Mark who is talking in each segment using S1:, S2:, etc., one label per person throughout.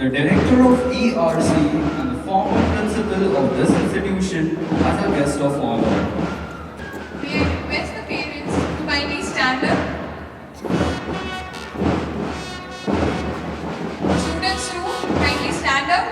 S1: the director of ERC and the former principal of this institution as a guest of honor.
S2: May I request the parents to kindly stand up? Students too, kindly stand up.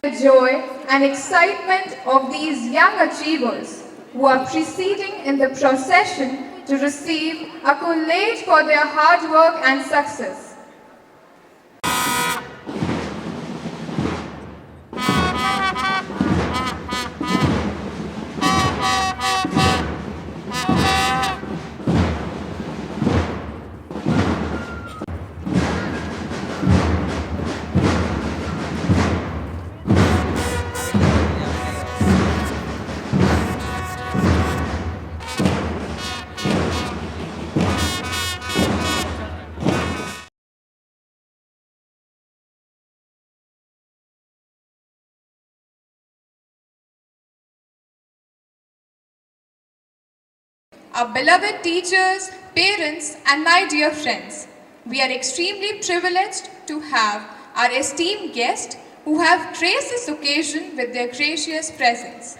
S3: The joy and excitement of these young achievers who are proceeding in the procession to receive accolade for their hard work and success.
S2: Our beloved teachers, parents, and my dear friends, we are extremely privileged to have our esteemed guests who have graced this occasion with their gracious presence.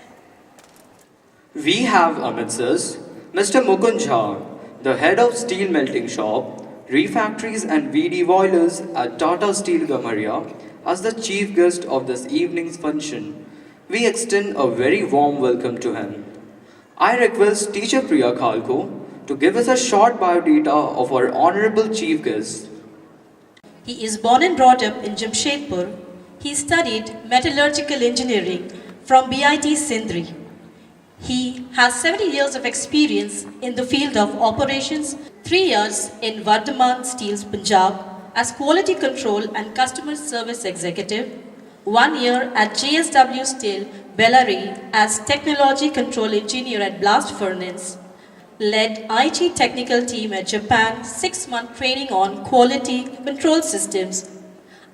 S4: We have amidst us Mr. Mukund Jha, the head of steel melting shop, refactories and VD boilers at Tata Steel Gamaria, as the chief guest of this evening's function. We extend a very warm welcome to him. I request Teacher Priya Khalko to give us a short biodata of our honorable chief guest.
S5: He is born and brought up in Jamshedpur. He studied metallurgical engineering from BIT Sindri. He has 70 years of experience in the field of operations, 3 years in Vardhaman Steels Punjab as quality control and customer service executive, 1 year at JSW Steel Bellary as technology control engineer at blast furnace, led IT technical team at Japan, 6-month training on quality control systems.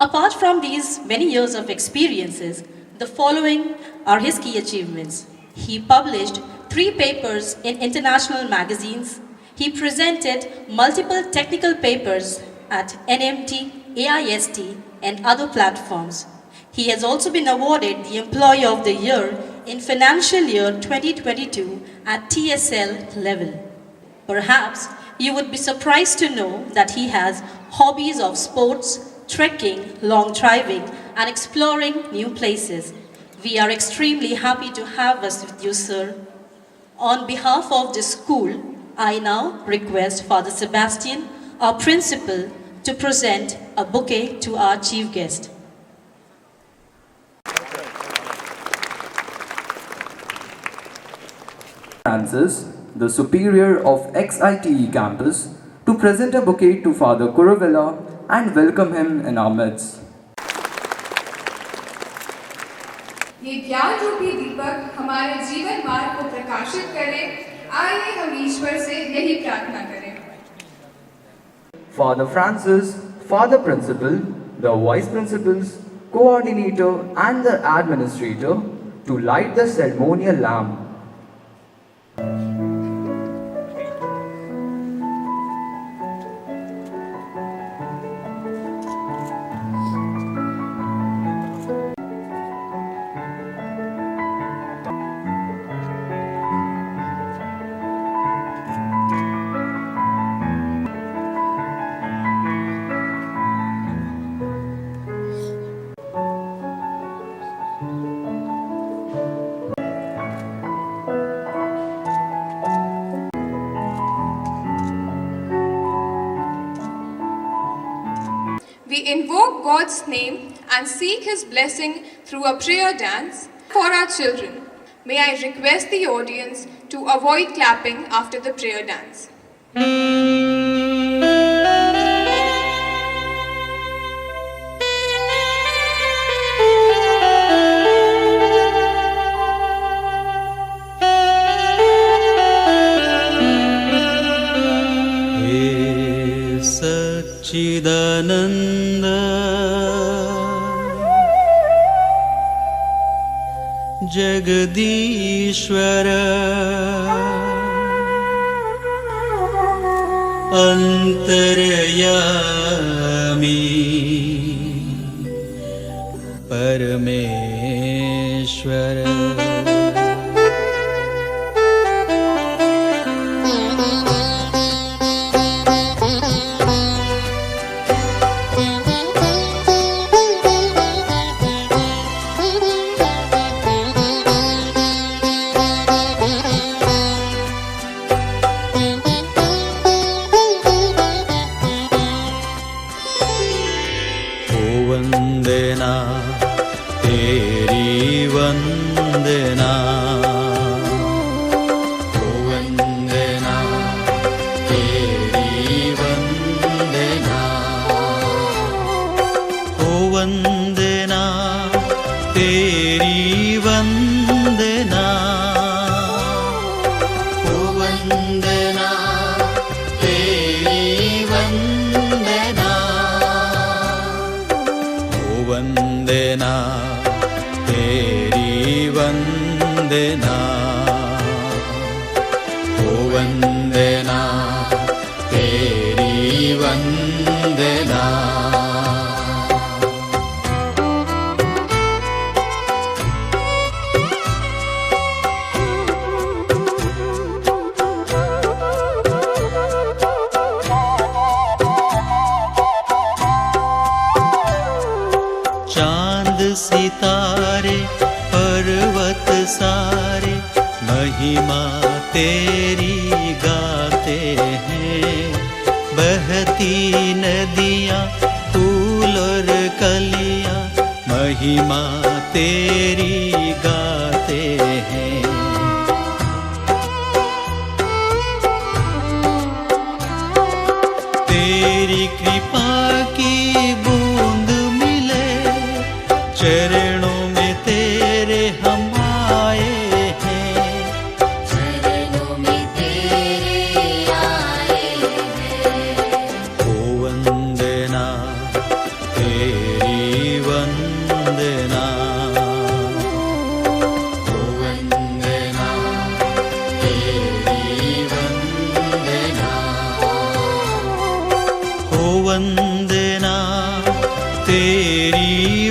S5: Apart from these many years of experiences, the following are his key achievements. He published 3 papers in international magazines. He presented multiple technical papers at NMT, AIST, and other platforms. He has also been awarded the Employee of the Year in financial year 2022 at TSL level. Perhaps you would be surprised to know that he has hobbies of sports, trekking, long driving, and exploring new places. We are extremely happy to have us with you, sir. On behalf of the school, I now request Father Sebastian, our principal, to present a bouquet to our chief guest.
S4: Francis, the superior of XITE campus, to present a bouquet to Father Kuruvilla and welcome him in our midst.
S3: ये ज्ञान रूपी दीपक हमारे जीवन मार्ग को प्रकाशित करे, आइए हम ईश्वर से यही प्रार्थना करें.
S4: Father Francis, Father Principal, the Vice Principals, Coordinator and the Administrator to light the ceremonial lamp.
S2: We invoke God's name and seek His blessing through a prayer dance for our children. May I request the audience to avoid clapping after the prayer dance.
S6: सच्चिदानन्द जगदीश्वर अन्तर्यामी परमेश्वर वंदना तेरी वंदना वंदना तेरी वंदना वंदना तेरी वंदना वंदना तेरी वंदना वंदना तेरी वंदना वंदना तेरी वंदना चांद सितारे पर्वत सारे महिमा तेरी गाते हैं बहती नदियाँ फूल और कलियाँ महिमा तेरी गाते हैं तेरी कृपा की बूंद चरणों में तेरे हम आए हैं चरणों में तेरे आए हैं ओ वंदना तेरी वंदना ओ वंदना तेरी वंदना ओ वंदना तेरी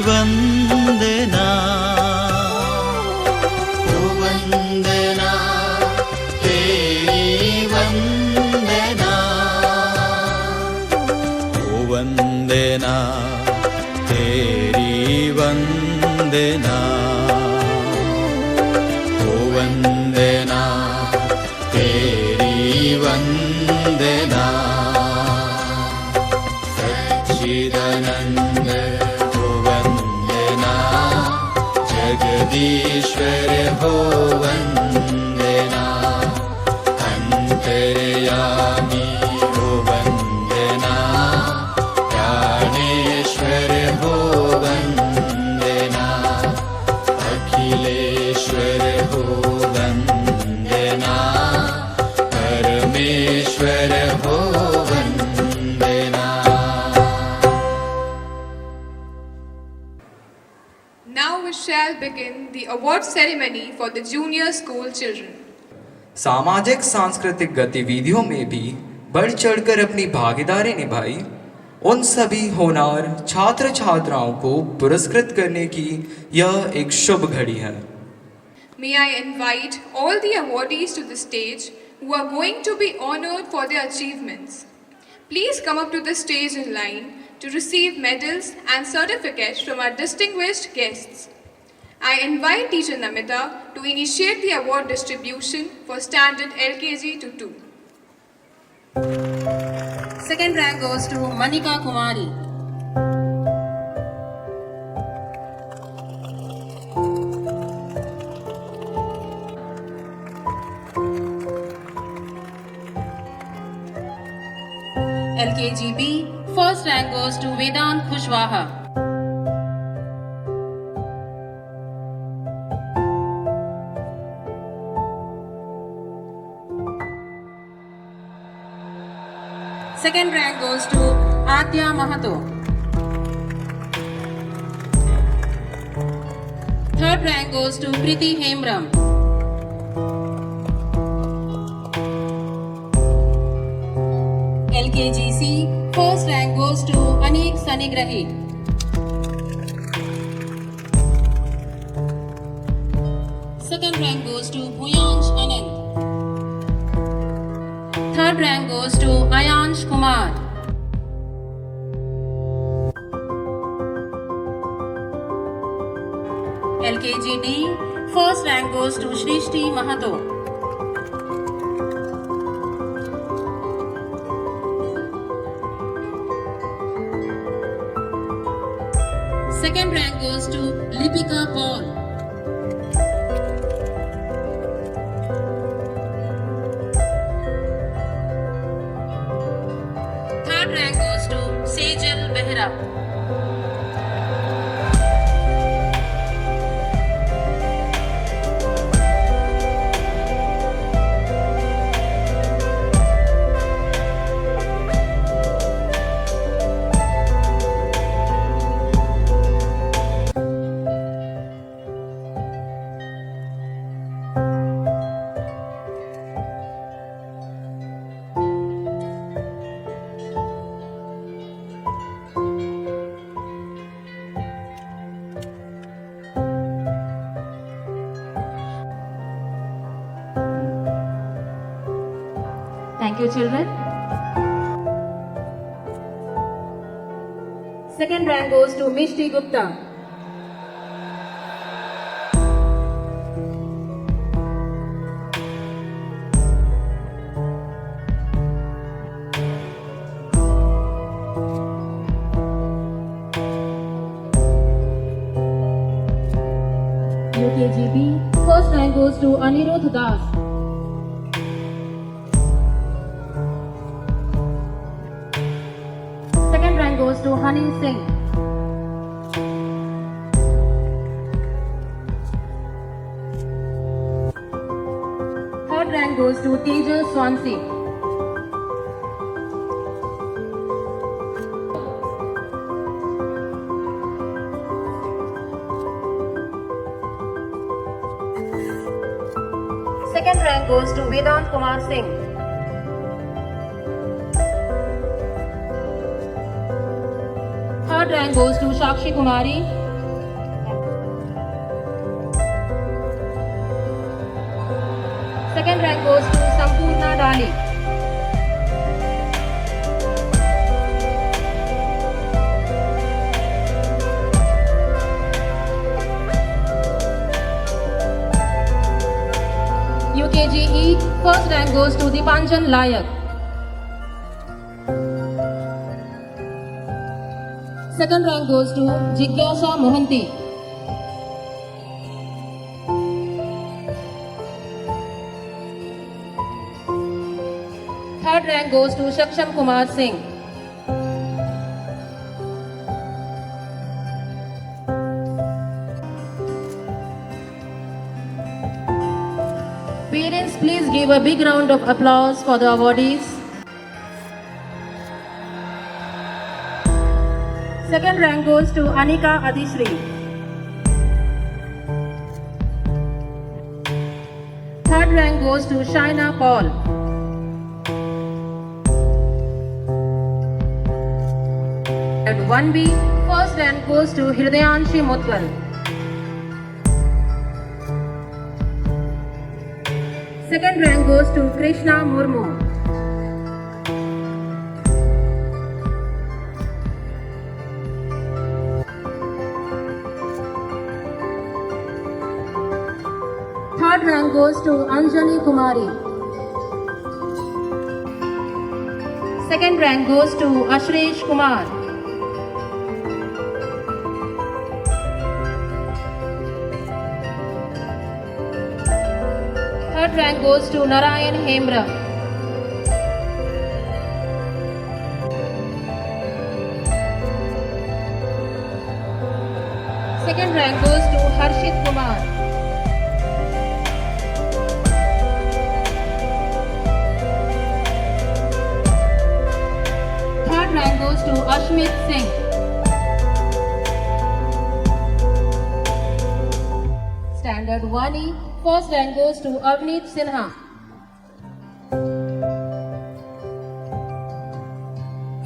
S6: वंदना वंदना तेरी वंदना वंदना तेरी वंदना वंदना तेरी वंदना सच्चिदानंद जगदीश्वर हो वंदना अंतर्यामी हो वंदना प्राणेश्वर हो वंदना अखिलेश्वर हो वंदना परमेश्वर हो वंदना।
S2: Now we shall begin the award ceremony for the junior school children.
S4: सामाजिक सांस्कृतिक गतिविधियों में भी बढ़ चढ़कर अपनी भागीदारी निभाई उन सभी होनहार छात्र छात्राओं को पुरस्कृत करने की यह एक शुभ घड़ी है।
S2: May I invite all the awardees to the stage who are going to be honored for their achievements. Please come up to the stage in line to receive medals and certificates from our distinguished guests. I invite Teacher Namita to initiate the award distribution for standard LKG to 2.
S7: Second rank goes to Manika Kumari. LKG B, first rank goes to Vedant Kushwaha. Second rank goes to Adya Mahato. Third rank goes to Kriti Hemram. LKGC, first rank goes to Anik Sanigrahi. Second rank goes to Bhuyansh Anand. Third rank goes to Ayansh Kumar. LKGD, first rank goes to Shrishti Mahato. Second rank goes to Lipika Paul. Third rank goes to Sejal Behra.
S8: Thank you, children. Second rank goes to Mishti Gupta. UKGB, first rank goes to Anirudh Das. Second rank goes to Honey Singh. Third rank goes to Tejas Swansea. Second rank goes to Vedant Kumar Singh. Third rank goes to Shakshi Kumari. Second rank goes to Sampurna Dali. UKGE, first rank goes to Dipanjan Layak. Second rank goes to Jigyasa Mohanty. Third rank goes to Shaksham Kumar Singh. Parents, please give a big round of applause for the awardees. Second rank goes to Anika Adishri. Third rank goes to Shaina Paul. And 1B, first rank goes to Hridayanshi Mutwal. Second rank goes to Krishna Murmu. Third rank goes to Anjali Kumari. Second rank goes to Ashresh Kumar. Third rank goes to Narayan Hemra. Second rank goes to Harshit Kumar. Third rank goes to Ashmit Singh. Standard 1E, first rank goes to Avneet Sinha.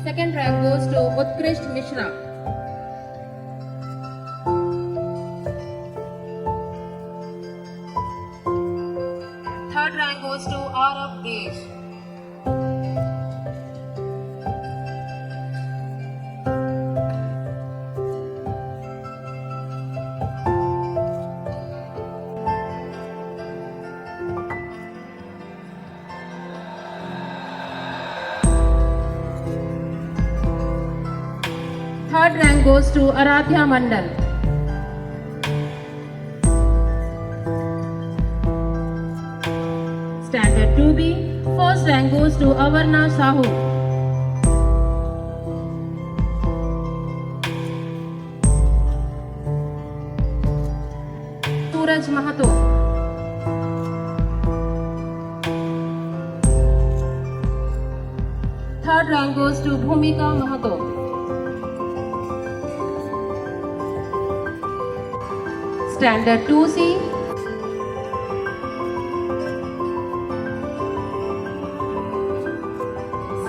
S8: Second rank goes to Utkrisht Mishra. Third rank goes to Arav Desh. Third rank goes to Aradhya Mandal. Standard 2B, first rank goes to Avarna Sahu. Suraj Mahato. Third rank goes to Bhumika Mahato. Standard 2C.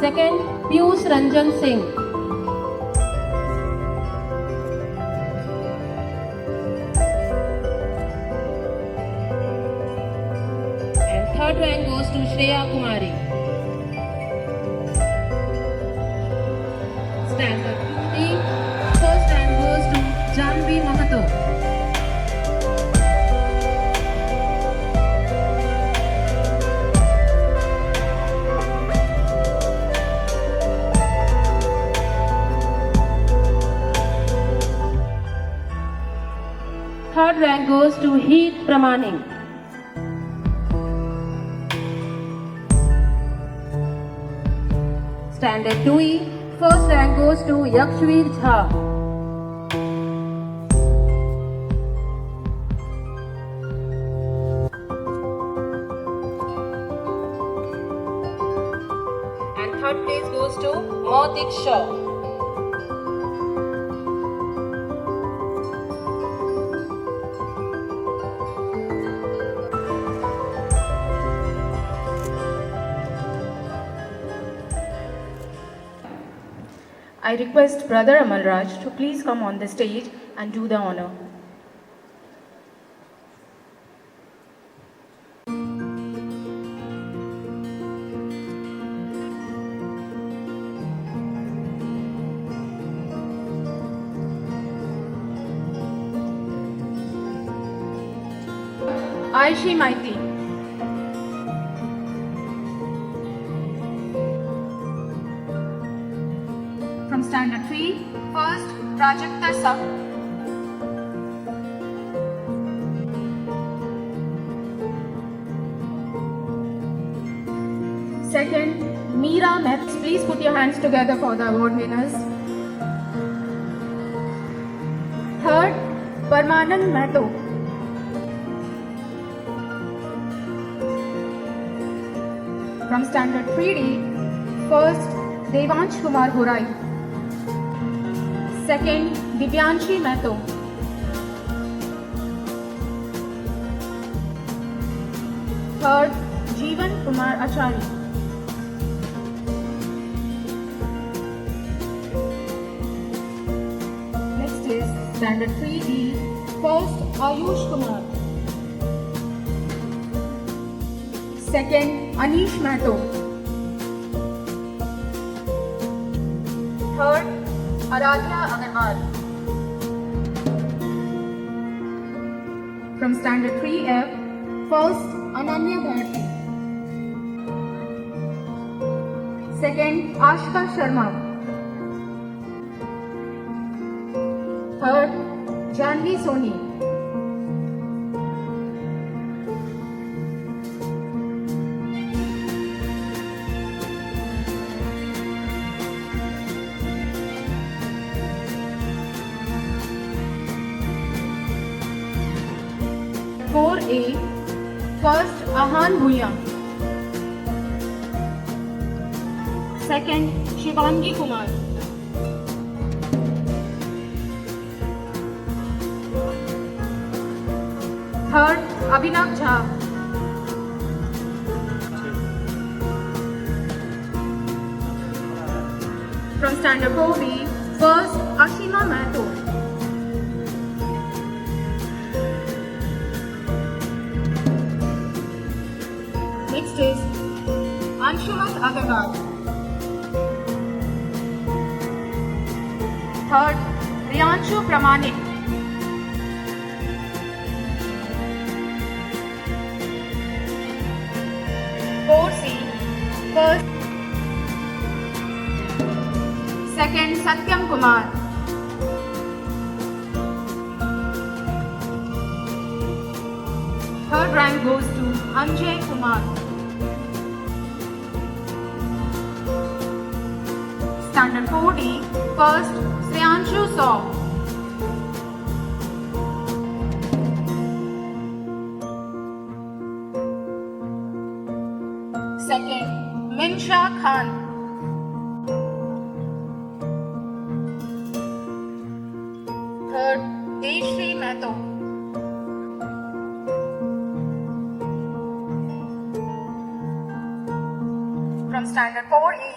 S8: Second, Piyush Ranjan Singh. And third rank goes to Shreya Kumari. Standard 2D, first rank goes to Janvi Mahato. Third rank goes to Heet Pramanik. Standard 2E, first rank goes to Yakshveer Jha. And third place goes to Mautik Shaw.
S9: I request Brother Amalraj to please come on the stage and do the honor. Aishi Maiti. From Standard 3, first Prajakta Sahu. Second, Meera Mehta. Please put your hands together for the award winners. Third, Parmanand Mehto. From Standard 3D, first Devansh Kumar Hurai. Second, Divyanshi Mehto. Third, Jeevan Kumar Acharya. Next is Standard 3D, first Ayush Kumar. Second, Anish Mehto. Third, Aradhya Agarwal. From Standard 3F, first Ananya Bharti. Second, Ashka Sharma. Third, Janvi Soni. A, first Ahan Bhuya. Second, Shivangi Kumar.
S8: Third, Abhinav Jha. From Standard 4B, first, Ashima Mato. Next is Anshuman Agarwal. Third, Riyanshu Pramanik. First, second, Satyam Kumar. Third rank goes to Anjay Kumar. Standard 4D, first, Sriyanshu Saw. Second, Minsha Khan. Third, Deshri Mato. From Standard 4E.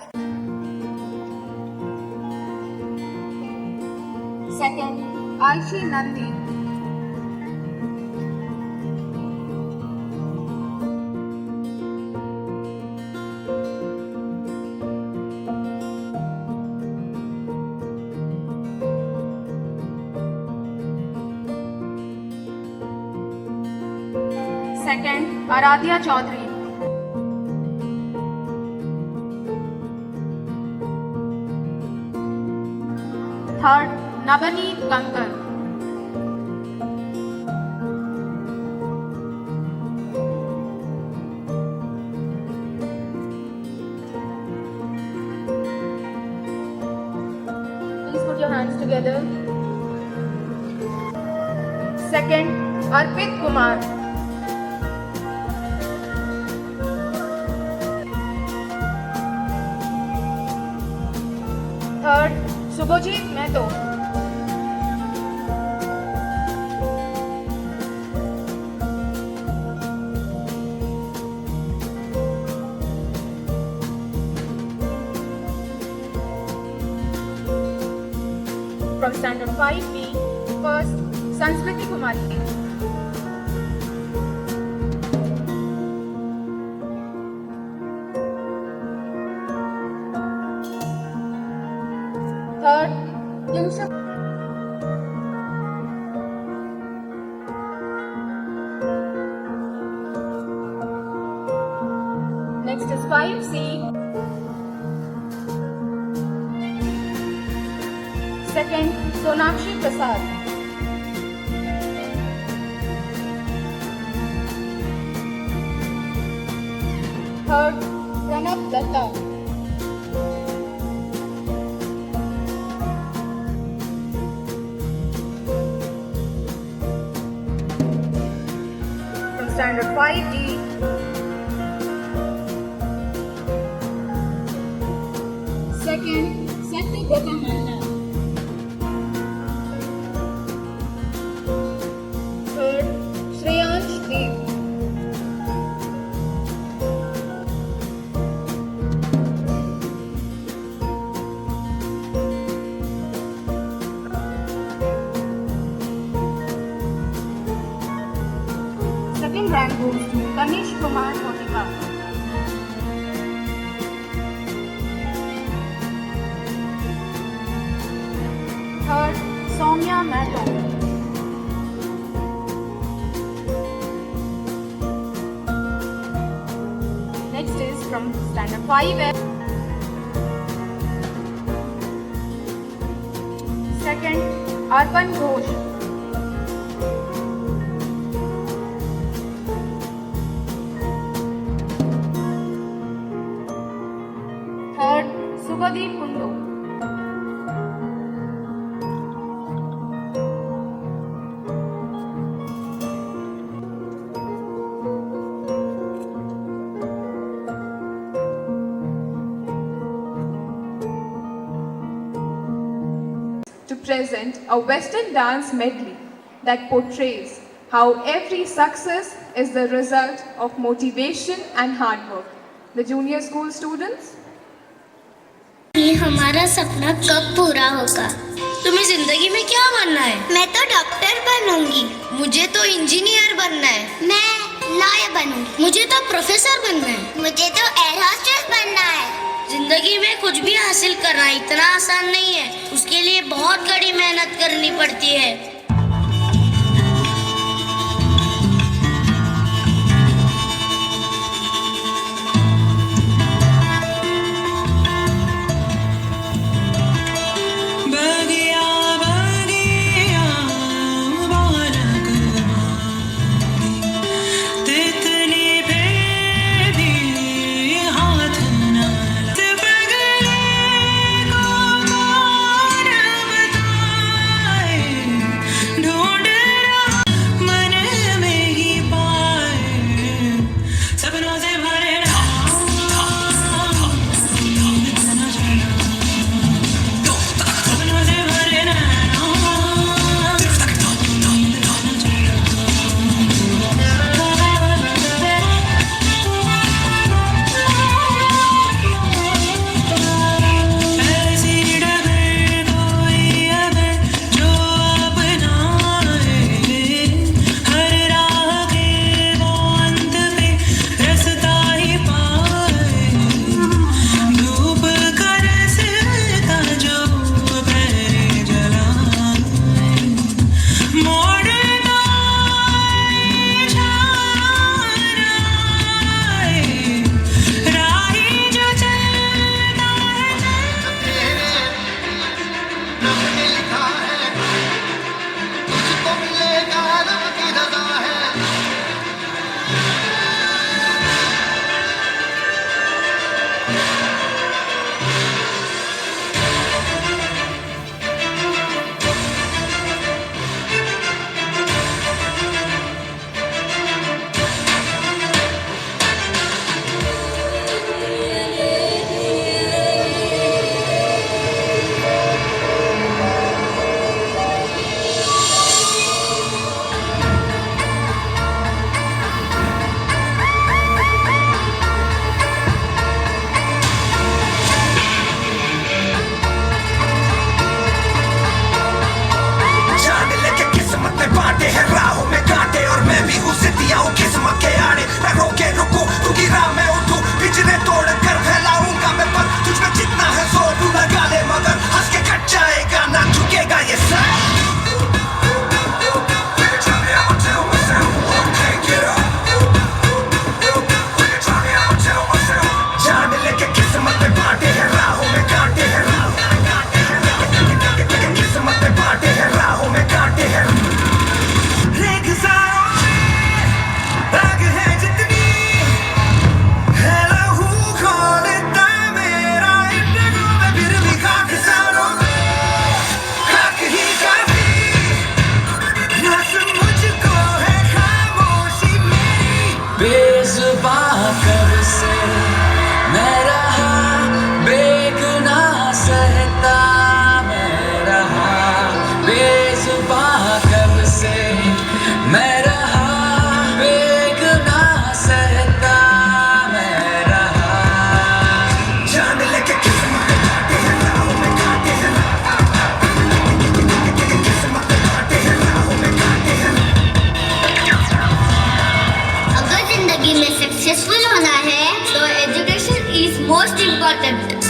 S8: Second, Aishi Nandi. Second, Aradhya Chaudhary. Third, Navaneet Kankar. Please put your hands together. Second, Arpit Kumar. Third, Subhajit Mehto. From Standard 5B, first, Sanskriti Kumari. Third, Yusuf. Next is 5C. Second, Sonakshi Prasad. Third, Pranab Datta. From Standard 5D. Second, Satya Gopamanna. Third, Shreyansh Dev. Second rank goes to Kanish Kumar Motika. Third, Soumya Mato. Next is from Standard 5F. Second, Arpan Ghosh. Third, Subhadeep Kundu.
S3: To present a Western dance medley that portrays how every success is the result of motivation and hard work. The junior school students.
S10: ये हमारा सपना कब पूरा होगा? तुम्हें जिंदगी में क्या बनना है? मैं तो डॉक्टर बनूंगी। मुझे तो इंजीनियर बनना है। मैं लॉयर बनूंगी। मुझे तो प्रोफेसर बनना है। मुझे तो एयर होस्टेस बनना है। जिंदगी में कुछ भी हासिल करना इतना आसान नहीं है। उसके लिए बहुत कड़ी मेहनत करनी पड़ती है।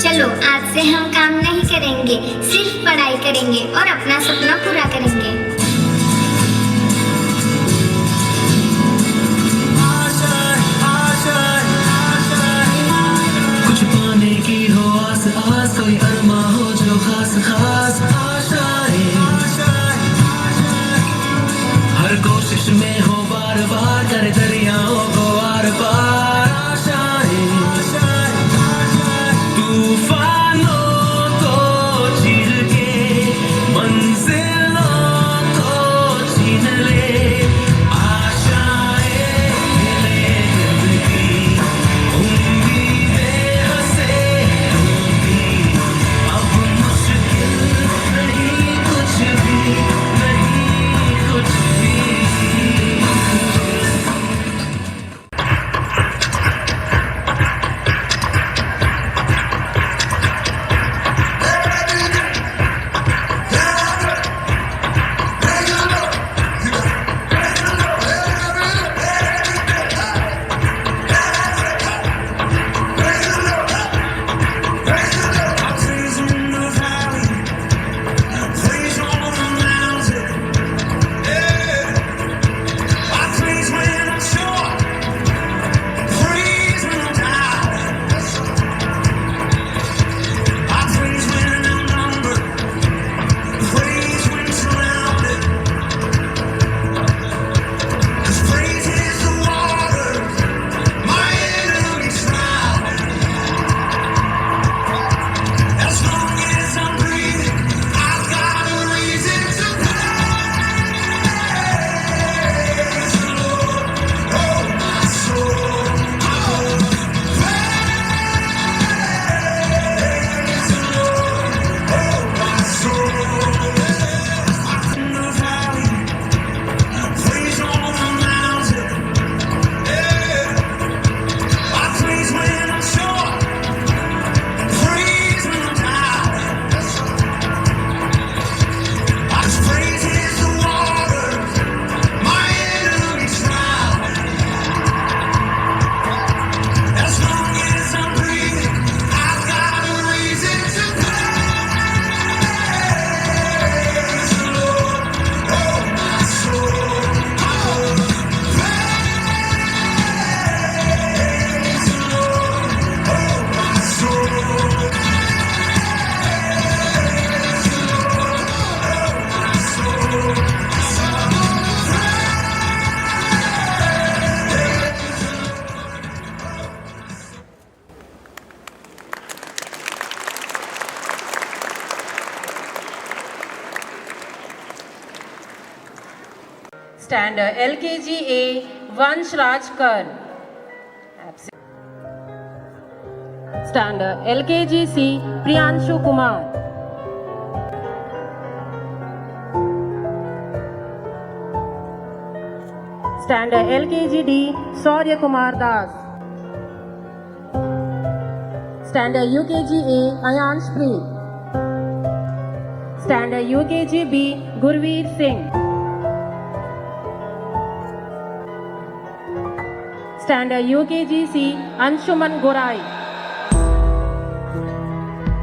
S11: चलो आज से हम काम नहीं करेंगे, सिर्फ पढ़ाई करेंगे और अपना सपना पूरा करेंगे।
S12: कुछ पाने की हो आस आस, कोई अरमा हो जो खास खास आशाएं, हर कोशिश में हो बार बार करे दरियाओं को आर पार आशाएं, तूफानों को चीर के मंजिलों
S8: Standard LKG A, Vansh Raj Kar. Absent. Standard LKG C, Priyanshu Kumar. Standard LKG D, Saurya Kumar Das. Standard UKG A, Ayansh Preet. Standard UKG B, Gurveer Singh. Standard UKG C, Anshuman Gorai.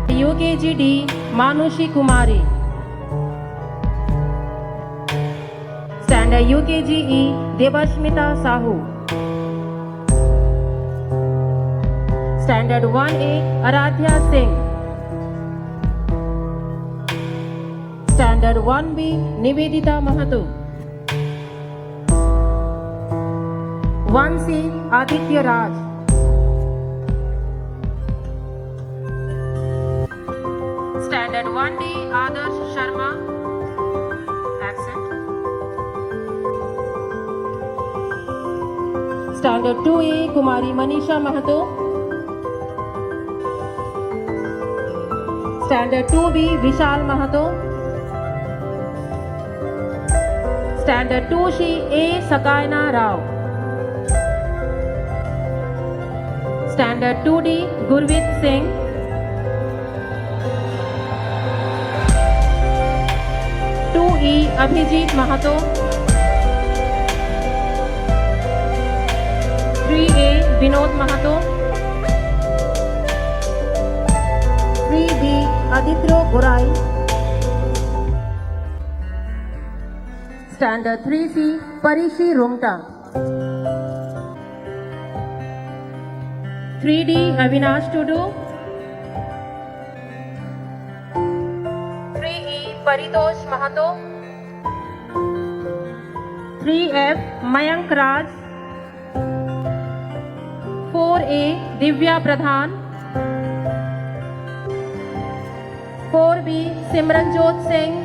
S8: UKG D, Manushi Kumari. Standard UKG E, Devashmita Sahu. Standard 1A, Aradhya Singh. Standard 1B, Nivedita Mahato. 1C, Aditya Raj. Standard 1D, Adarsh Sharma. Absent. Standard 2A, Kumari Manisha Mahato. Standard 2B, Vishal Mahato. Standard 2C, A. Sakaina Rao. Standard 2D, Gurveer Singh. E. Abhijit Mahato. 3A, Vinod Mahato. 3B, Aditya Gorai. Standard 3C, Parishi Rumta. 3D, Avinash Tudu. 3E, Paritosh Mahato. 3F, Mayank Raj. 4A, Divya Pradhan. 4B, Simranjot Singh.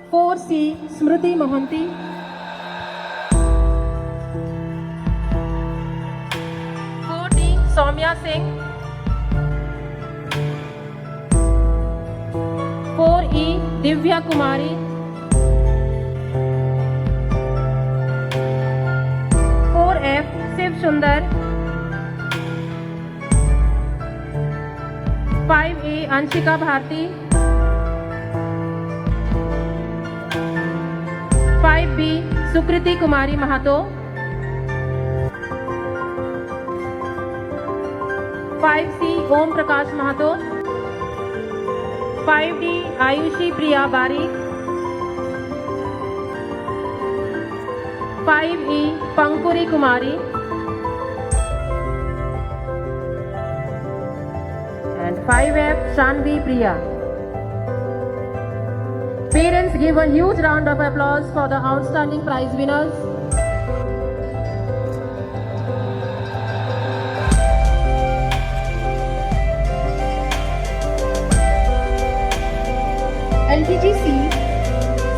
S8: 4C, Smriti Mohanty. 4D, Soumya Singh. 4E, Divya Kumari. 4F, Shiv Sundar. 5A, Anshika Bharti. 5B, Sukriti Kumari Mahato. 5C, Om Prakash Mahato. 5D, Ayushi Priya Bari. 5E, Pankuri Kumari. And 5F, Shanvi Priya. Parents, give a huge round of applause for the outstanding prize winners.
S9: LKG C,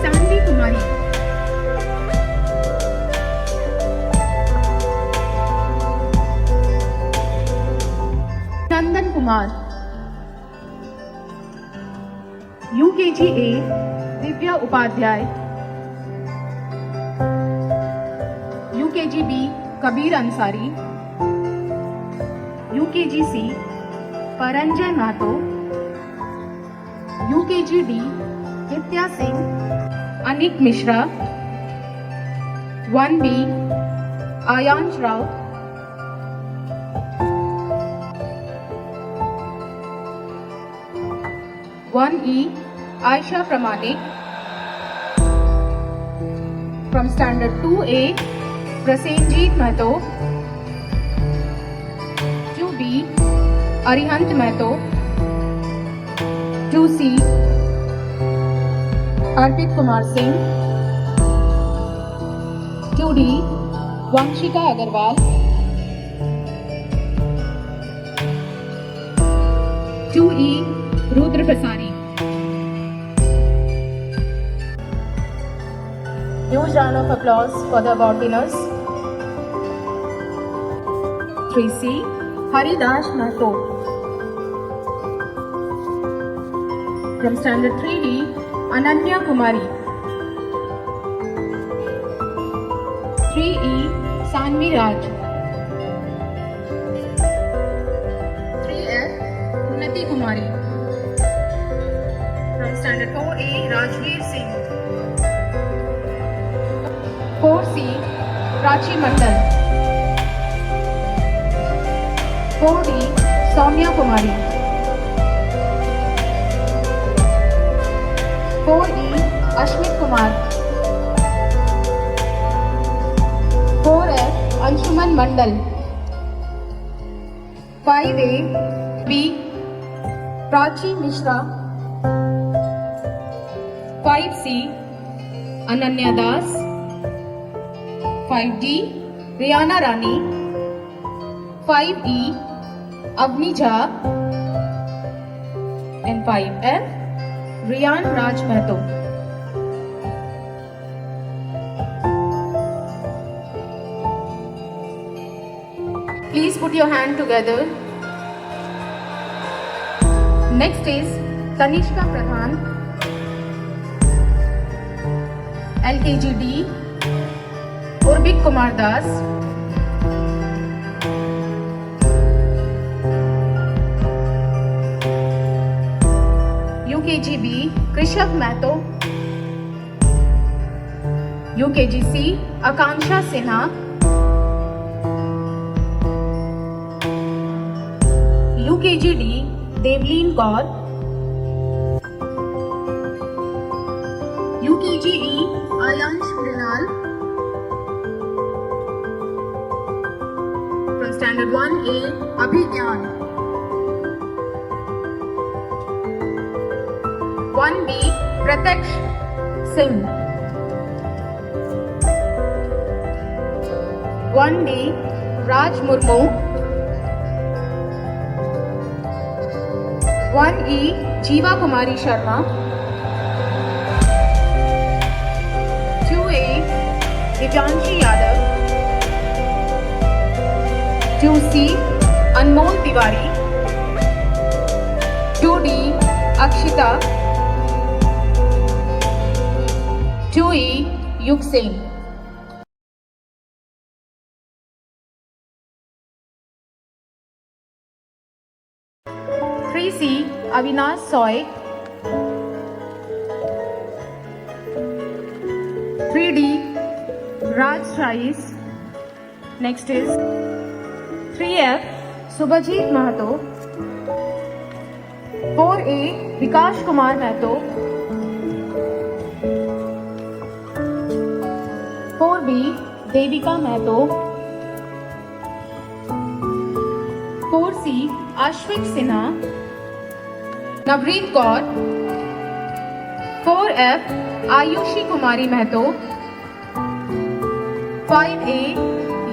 S9: Sanvi Kumari. Nandan Kumar. UKG A, Divya Upadhyay. UKG B, Kabir Ansari. UKG C, Paranjay Mahato. UKG D, Nitya Singh. Anik Mishra. 1B, Ayansh Rao. 1E, Aisha Pramanik. From Standard 2A, Prasenjit Mahato. 2B, Arihant Mahato. 2C, Arpit Kumar Singh. 2D, Vanshika Agarwal. 2E, Rudra Prasani. Huge round of applause for the award winners. 3C, Haridas Mahto. From Standard 3D, Ananya Kumari. 3E, Sanvi Raj. 3F, Unnati Kumari. From Standard 4A, Rajveer Singh. 4C, Prachi Mandal. 4D, Soumya Kumari. 4E, Ashmit Kumar. 4F, Anshuman Mandal. 5A, B, Prachi Mishra. 5C, Ananya Das. 5D, Rihanna Rani. 5E, Avni Jha. And 5F, Riyan Raj Mahto. Please put your hand together. Next is Tanishka Pradhan, LKGD, Urbik Kumar Das. UKGB, Krishav Mahto. UKGC, Akanksha Sinha. UKGD, Devleen Kaur. UKGE, Ayansh Mrinal. From Standard 1A, Abhigyan. 1B, Prataksh Singh. 1D, Raj Murmu. 1E, Jeeva Kumari Sharma. 2A, Divyanshi Yadav. 2C, Anmol Tiwari. 2D, Akshita. 2E, Yug Singh. C, Avinash Soy. 3D, Raj Rais. Next is 3F, Subhajit Mahato. 4A, Vikash Kumar Mahato. 4B, Devika Mahato. 4C, Ashwik Sinha. Navreet Kaur. 4F, Ayushi Kumari Mahto. 5A,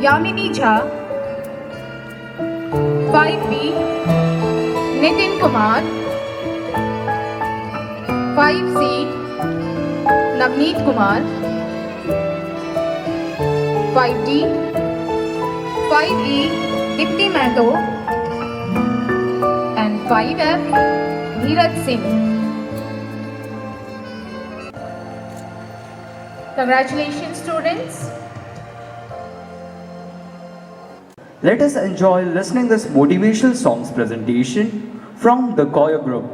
S9: Yamini Jha. 5B, Nitin Kumar. 5C, Navneet Kumar. 5D, 5E, Dipti Mahto. And 5F, Neeraj Singh. Congratulations, students.
S1: Let us enjoy listening this motivational songs presentation from the choir group.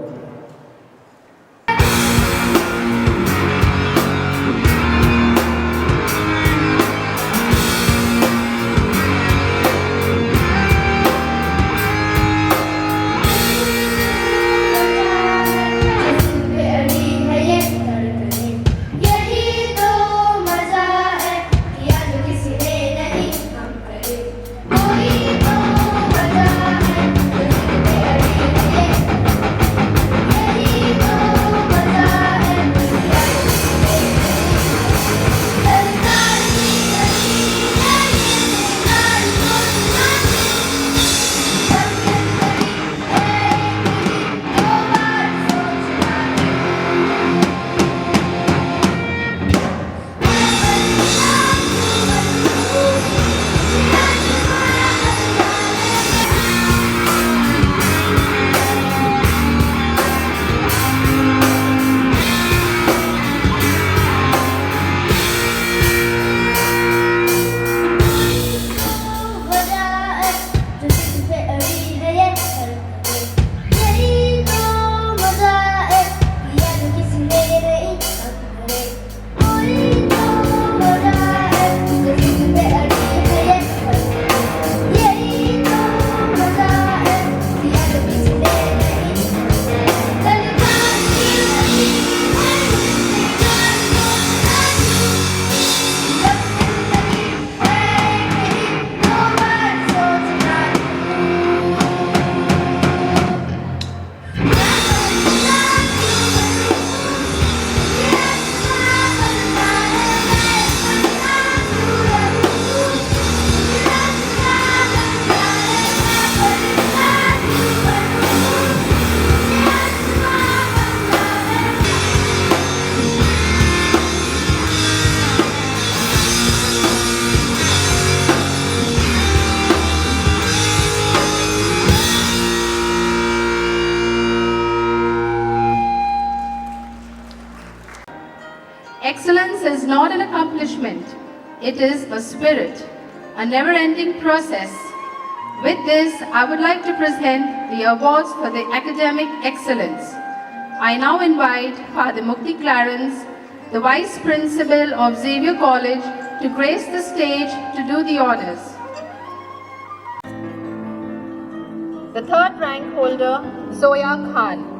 S9: Excellence is not an accomplishment, it is a spirit, a never-ending process. With this, I would like to present the awards for the academic excellence. I now invite Father Mukti Clarence, the Vice Principal of Xavier College, to grace the stage to do the honors. The third rank holder, Zoya Khan.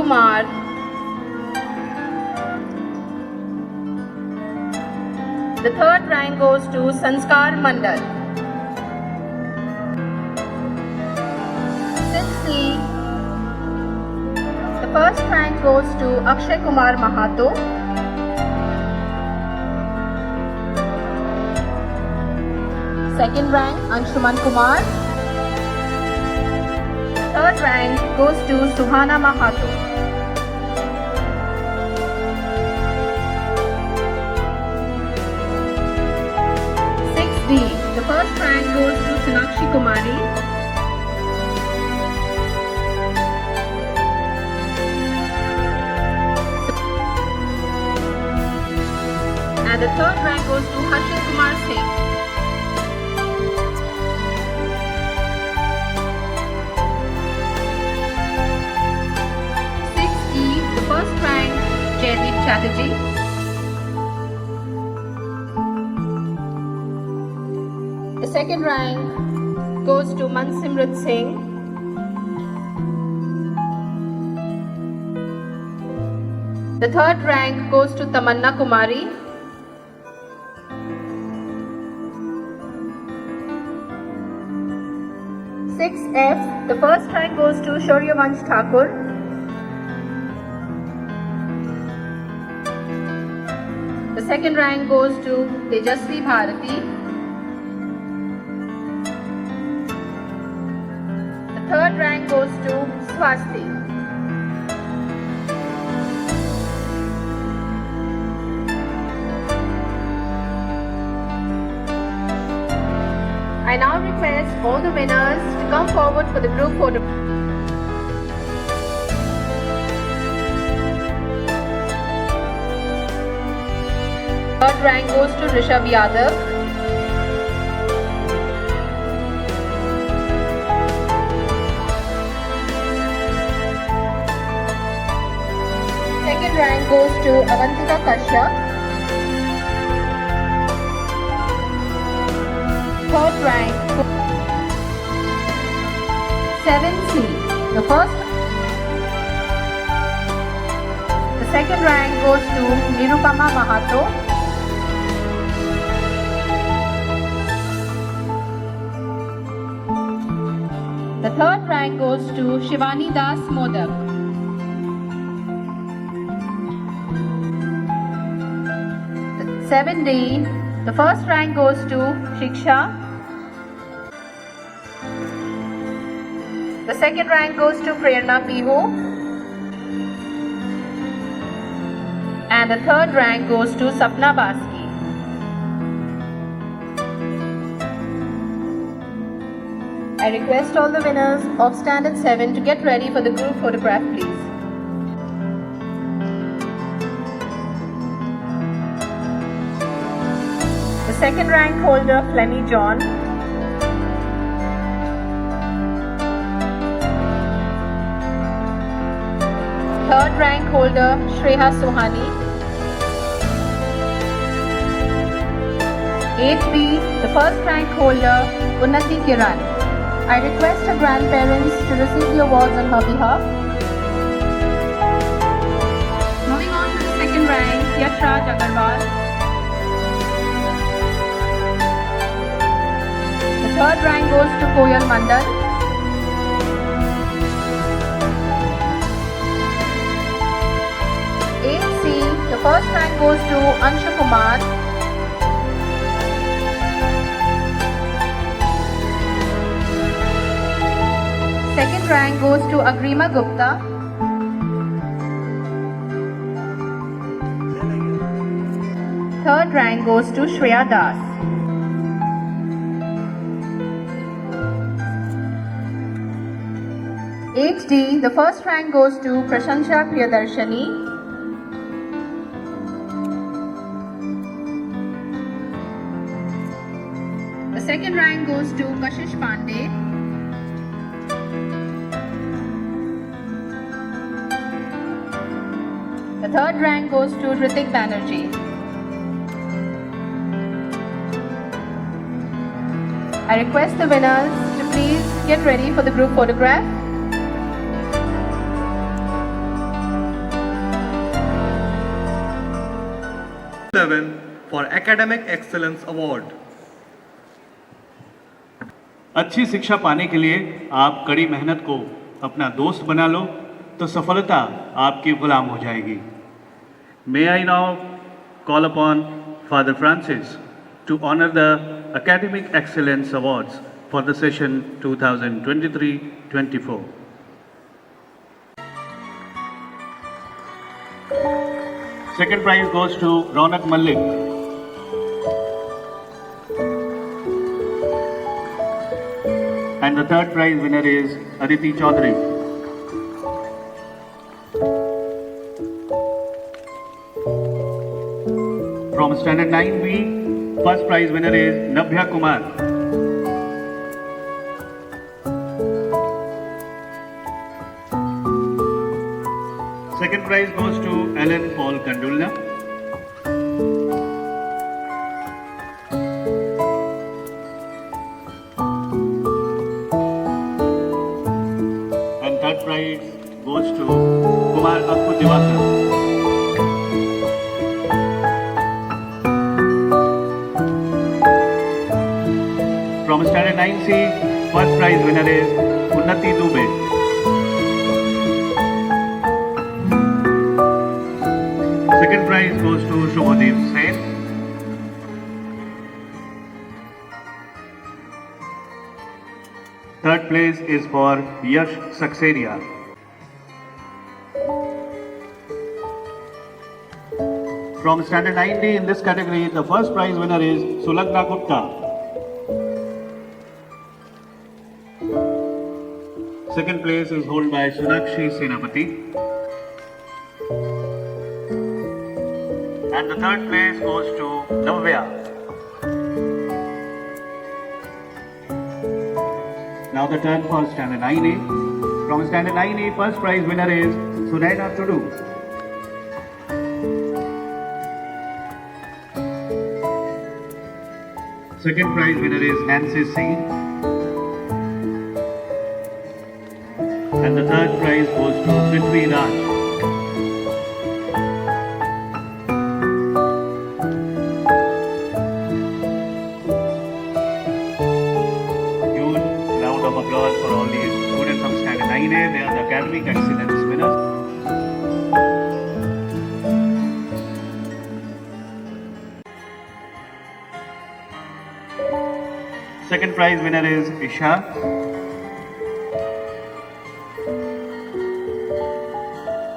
S9: Kumar. The third rank goes to Sanskar Mandal. 6C. The first rank goes to Akshay Kumar Mahato. Second rank, Anshuman Kumar. Third rank goes to Suhana Mahato. 6D. The first rank goes to Sonakshi Kumari. And the third rank goes to Harshit Kumar Singh. First rank, Jaideep Chatterjee. The second rank goes to Mansimrat Singh. The third rank goes to Tamanna Kumari. F. The first rank goes to Shauryavansh Thakur. The second rank goes to Tejasvi Bharati. The third rank goes to Swasti. I now request all the winners to come forward for the group photo. Third rank goes to Rishabh Yadav. Second rank goes to Avantika Kashyap. Third rank 7C. The second rank goes to Nirupama Mahato. The third rank goes to Shivani Das Modak. The 7D. The first rank goes to Shiksha. The second rank goes to Prerna Pihu. And the third rank goes to Sapna Baski. I request all the winners of Standard 7 to get ready for the group photograph, please. The second rank holder, Flemmy John. Third rank holder, Shreya Sohani. 8B, the first rank holder, Unnati Kiran. I request her grandparents to receive the awards on her behalf. Moving on to the second rank, Yashraj Agarwal. The third rank goes to Koyal Mandal. The first rank goes to Anshu Kumar. Second rank goes to Agrima Gupta. Third rank goes to Shreya Das. 8D, the first rank goes to Prashansha Priyadarshani. The second rank goes to Kashish Pandey. The third rank goes to Ritik Banerjee. I request the winners to please get ready for the group photograph.
S13: For Academic Excellence Award. अच्छी शिक्षा पाने के लिए आप कड़ी मेहनत को अपना दोस्त बना लो तो सफलता आपकी गुलाम हो जाएगी. May I now call upon Father Francis to honor the Academic Excellence Awards for the session 2023-24. Second prize goes to Ronak Malik. And the third prize winner is Aditi Chaudhary. From Standard 9B, first prize winner is Nabhya Kumar. Second prize goes to Alan Paul Kandulna. And third prize goes to Kumar Akku Divakar. From Standard 9C, first prize winner is Unnati Dubey. Second prize goes to Shubhadeep Sen. Third place is for Yash Saxenia. From Standard 9D in this category, the first prize winner is Sulagna Gupta. Second place is held by Sunakshi Senapati. And the third place goes to Navya. Now the turn for Standard 9A. From Standard 9A, first prize winner is Sunaina Tudu. Second prize winner is Nancy Singh. And the third prize goes to Prithvi Raj. Huge round of applause for all these students of Standard 9A. They are the Academic Excellence winners. Second prize winner is Isha.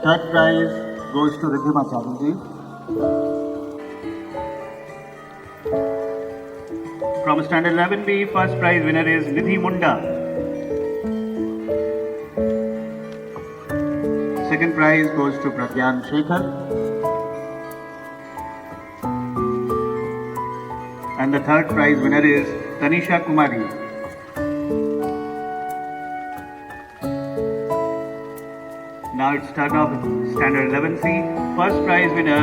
S13: Third prize goes to Riddhima Chatterjee. From Standard 11B, first prize winner is Nidhi Munda. Second prize goes to Pragyan Shekhar. And the third prize winner is Tanisha Kumari. Now it's turn of Standard 11C. First prize winner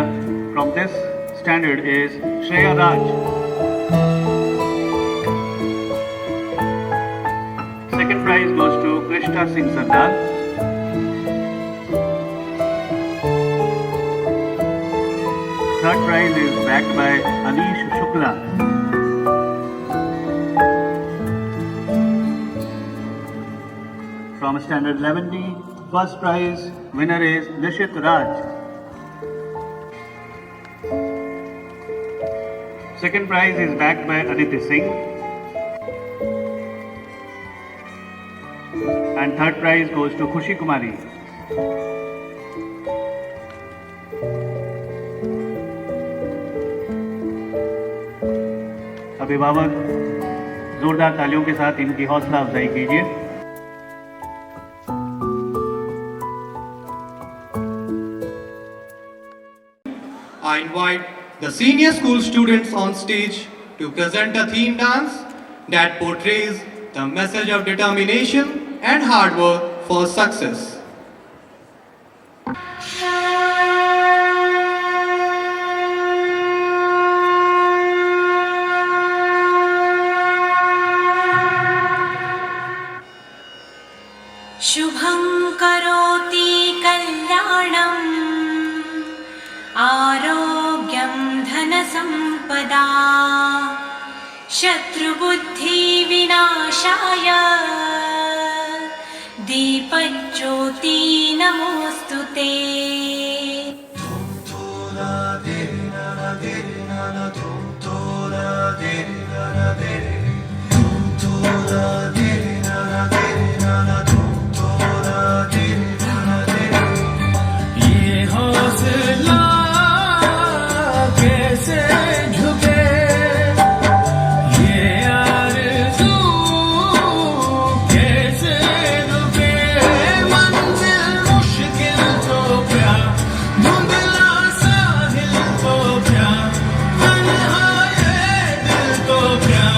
S13: from this standard is Shreya Raj. Second prize goes to Krishna Singh Sardar. Third prize is backed by Anish Shukla. From Standard 11D, first prize winner is Nishit Raj. Second prize is backed by Aditi Singh. And third prize goes to Khushi Kumari. अभिभावक जोरदार तालियों के साथ इनकी हौसला अफजाई कीजिए.
S14: I invite the senior school students on stage to present a theme dance that portrays the message of determination and hard work for success.
S15: शुभं करोति कल्याणम् आरोग्यं धनसम्पदा शत्रुबुद्धिविनाशाय दीपज्योति नमोऽस्तु ते।
S12: ये हौसला कैसे झुके, ये आरज़ू कैसे रुके, मंजिल मुश्किल तो क्या, धुंधला साहिल तो क्या, तन्हा ये दिल तो क्या।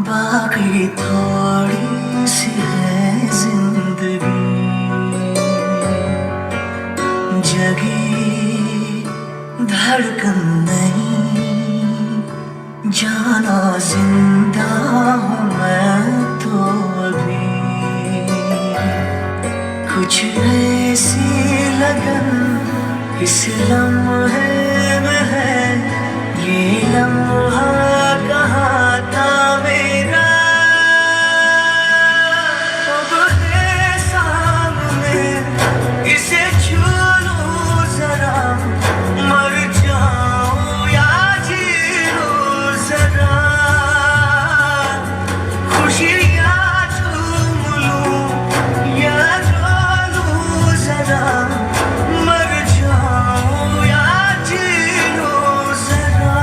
S12: बाकी थोड़ी सी है जिंदगी, जगी धड़कन नहीं, जाना जिंदा हूँ मैं तो अभी। कुछ ऐसी लगन इस लम्हे में है, ये लम्हा कहाँ था मेरा, अब है सामने इसे छू लूं जरा, मर जाऊं या जी लूं जरा, खुशियाँ झूम लूं या रो लूं जरा, मर जाऊं या जी लूं जरा।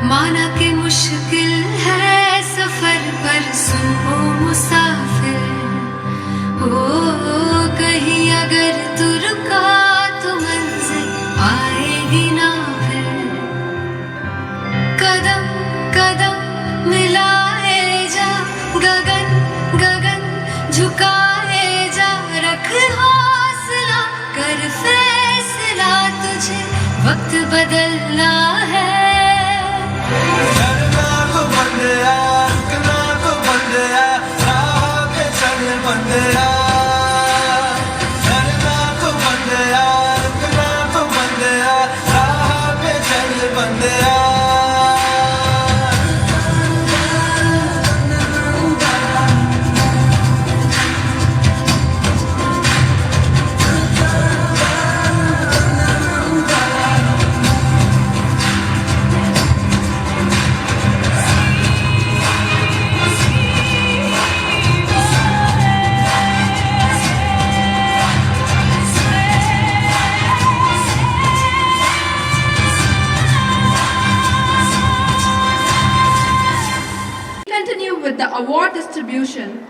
S15: माना कि मुश्किल है सफर पर सुन ओ मुसाफिर, ओ कहीं अगर तू रुका तो मंजिल आएगी ना फिर। कदम कदम मिलाए जा, गगन गगन झुकाए जा, रख हौसला कर फैसला, तुझे वक्त बदलना है।
S12: चलना तो बंदया, रुकना तो बंदया, राह पे चल बंदया। चलना तो बंदया, रुकना तो बंदया, राह पे चल बंदया।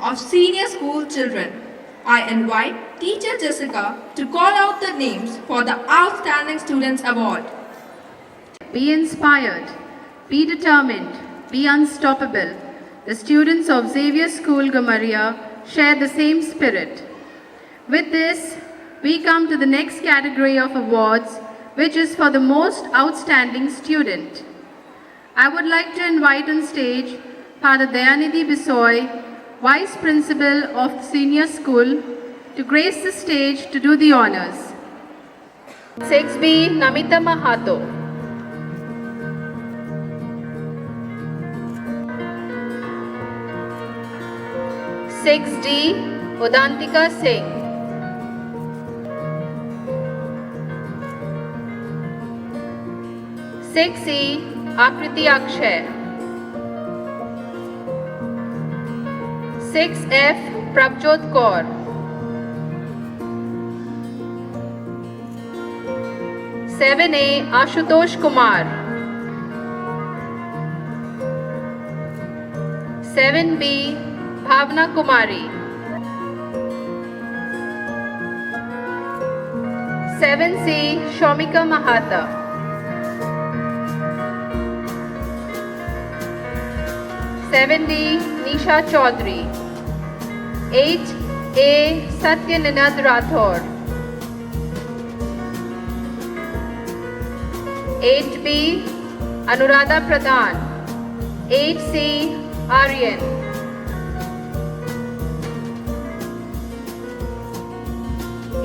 S16: of senior school children. I invite teacher Jessica to call out the names for the Outstanding Students Award.
S9: Be inspired, be determined, be unstoppable. The students of Xavier School, Gamaria, share the same spirit. With this, we come to the next category of awards, which is for the most outstanding student. I would like to invite on stage Father Dayanidhi Bisoy, Vice Principal of the Senior School, to grace the stage to do the honors. 6B, Namita Mahato. 6D, Udantika Singh. 6E, Akriti Akshay. 6F, Prabjot Kaur. 7A, Ashutosh Kumar. 7B, Bhavna Kumari. 7C, Shomika Mahata. 7D, Nisha Chaudhary. 8A, Satya Ninad Rathore. 8B, Anuradha Pradhan. 8C, Aryan.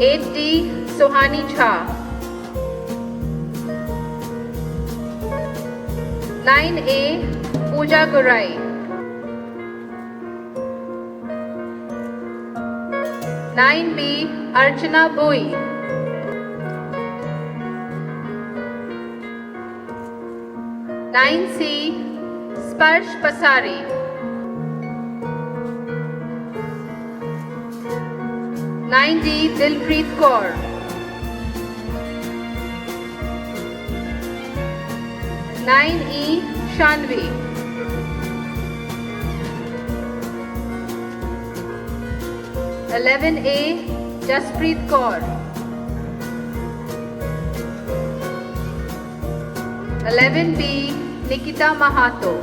S9: 8D, Sohani Jha. 9A, Pooja Gurai. 9B, Archana Bui. 9C, Sparsh Pasari. 9D, Dilpreet Kaur. 9E, Shanvi. 11A, Jaspreet Kaur. 11B, Nikita Mahato.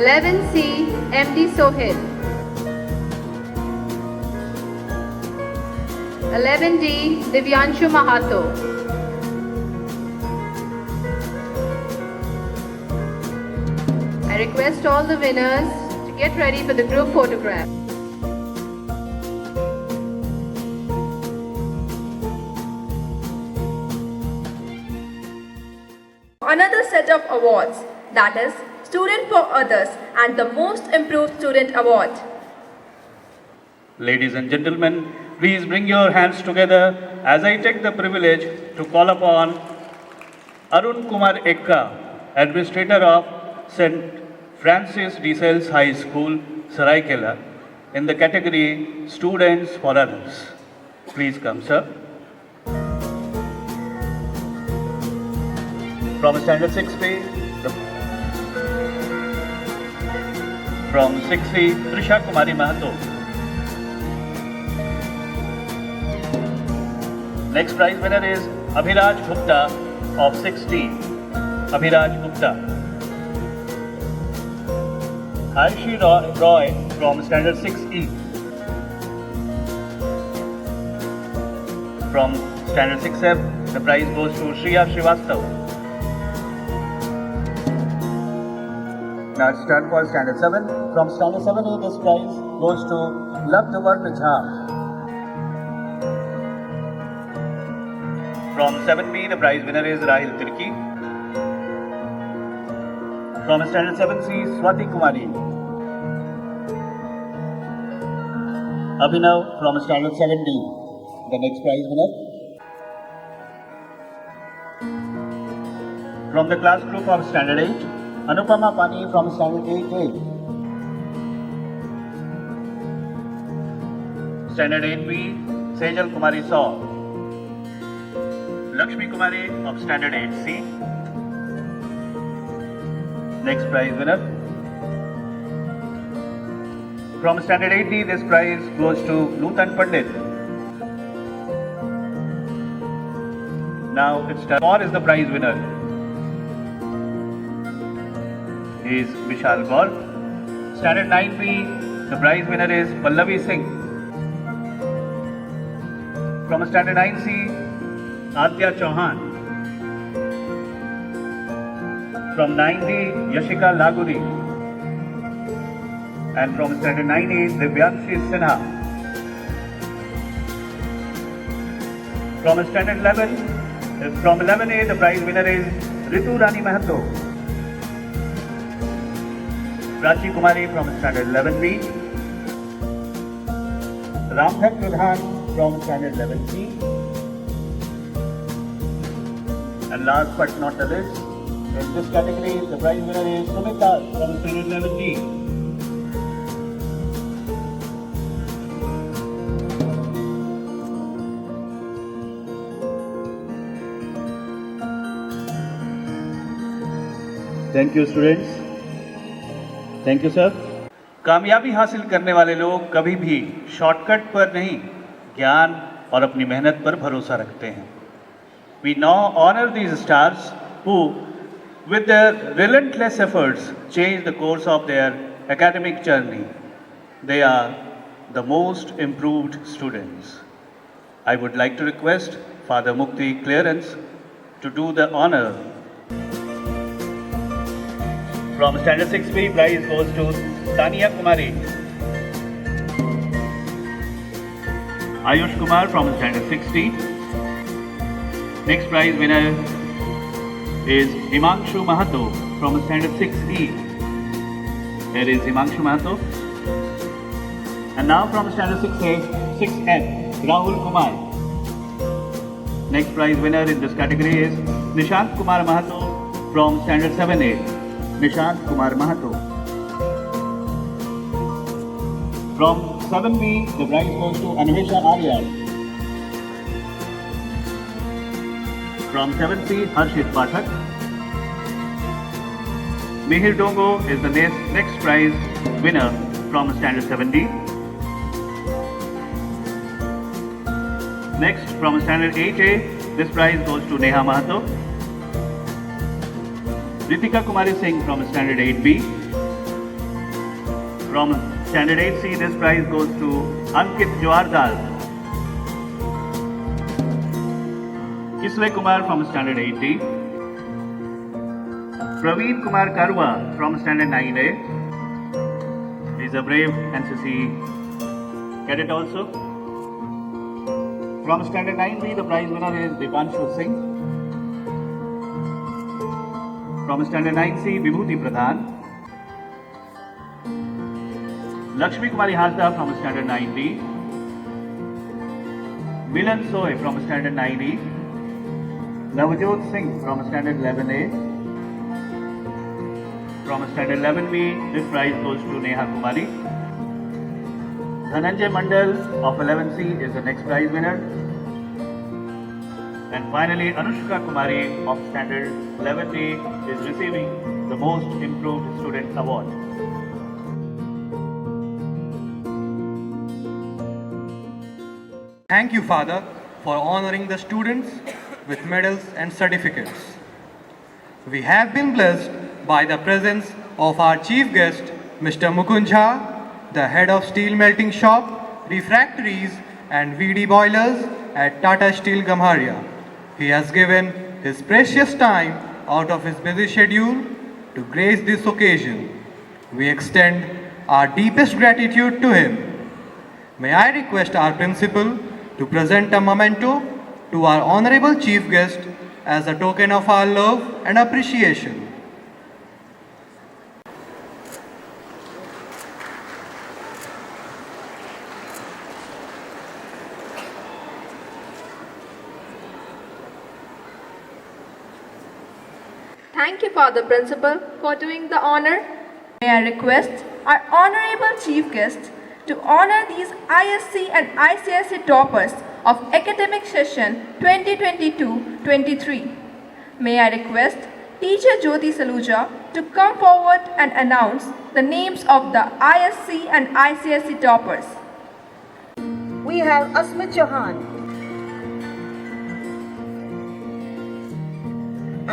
S9: 11C, MD Sohil. 11D, Divyanshu Mahato. I request all the winners to get ready for the group photograph.
S16: Another set of awards, that is Student for Others and the Most Improved Student Award.
S13: Ladies and gentlemen, please bring your hands together as I take the privilege to call upon Arun Kumar Ekka, Administrator of St. Francis de Sales High School, Saraikela, in the category Students for Others. Please come, sir. From Standard 6B, from 6C, Trisha Kumari Mahato. Next prize winner is Abhiraj Gupta of 6D. Abhiraj Gupta. Aishi Roy from Standard 6E. From Standard 6F, the prize goes to Shriya Srivastav. Now it's turn for Standard 7. From Standard 7A, this prize goes to Labdhawar Jha. From 7B, the prize winner is Rahil Tirki. From Standard 7C, Swati Kumari. Abhinav from Standard 7D, the next prize winner. From the class group of Standard 8, Anupama Pani from Standard 8A. Standard 8B, Sejal Kumari Saw. Lakshmi Kumari of Standard 8C. Next prize winner. From Standard 8D, this prize goes to Nutan Pandit. Now it's time. Gaur is the prize winner. He is Vishal Gaur. Standard 9B, the prize winner is Pallavi Singh. From Standard 9C, Adya Chauhan. From 9D, Yashika Laguri. And from Standard 9A, Divyanshi Sinha. From Standard 11, from 11A, the prize winner is Ritu Rani Mahato. Prachi Kumari from Standard 11B. Ramthak Pradhan from Standard 11C. And last but not the least, in this category, the prize winner is Sumita from Standard 11D. Thank you, students. Thank you, sir. कामयाबी हासिल करने वाले लोग कभी भी shortcut पर नहीं, ज्ञान और अपनी मेहनत पर भरोसा रखते हैं. We now honor these stars who, with their relentless efforts, change the course of their academic journey. They are the most improved students. I would like to request Father Mukti Clarence to do the honor. From Standard 6B, prize goes to Tania Kumari. Ayush Kumar from Standard 6D. Next prize winner is Himanshu Mahato from Standard 6E. Here is Himanshu Mahato. And now from Standard 6A, 6N, Rahul Kumar. Next prize winner in this category is Nishant Kumar Mahato from Standard 7A. Nishant Kumar Mahato. From 7B, the prize goes to Anvesha Arya. From 7C, Harshit Pathak. Mihir Dongo is the next prize winner from Standard 7D. Next, from Standard 8A, this prize goes to Neha Mahato. Ritika Kumari Singh from Standard 8B. From Standard 8C, this prize goes to Ankit Jawardar. Kisle Kumar from Standard 8D. Praveen Kumar Karwa from Standard 9A. He is a brave NCC cadet also. From Standard 9B, the prize winner is Dipanshu Singh. From Standard 9C, Vibhuti Pradhan. Lakshmi Kumari Hasda from Standard 9D. Milan Soy from Standard 9E. Navjot Singh from Standard 11A. From Standard 11B, this prize goes to Neha Kumari. Dhananjay Mandal of 11C is the next prize winner. And finally, Anushka Kumari of Standard 11A is receiving the Most Improved Student Award.
S14: Thank you, Father, for honoring the students with medals and certificates. We have been blessed by the presence of our chief guest, Mr. Mukund Jha, the head of steel melting shop, refractories and VD boilers at Tata Steel Gamharia. He has given his precious time out of his busy schedule to grace this occasion. We extend our deepest gratitude to him. May I request our principal to present a memento to our honorable chief guest as a token of our love and appreciation.
S16: Thank you, Father Principal, for doing the honor. May I request our honorable chief guest to honor these ISC and ICSE toppers of academic session 2022-23. May I request teacher Jyoti Saluja to come forward and announce the names of the ISC and ICSE toppers.
S17: We have Asmit Chauhan,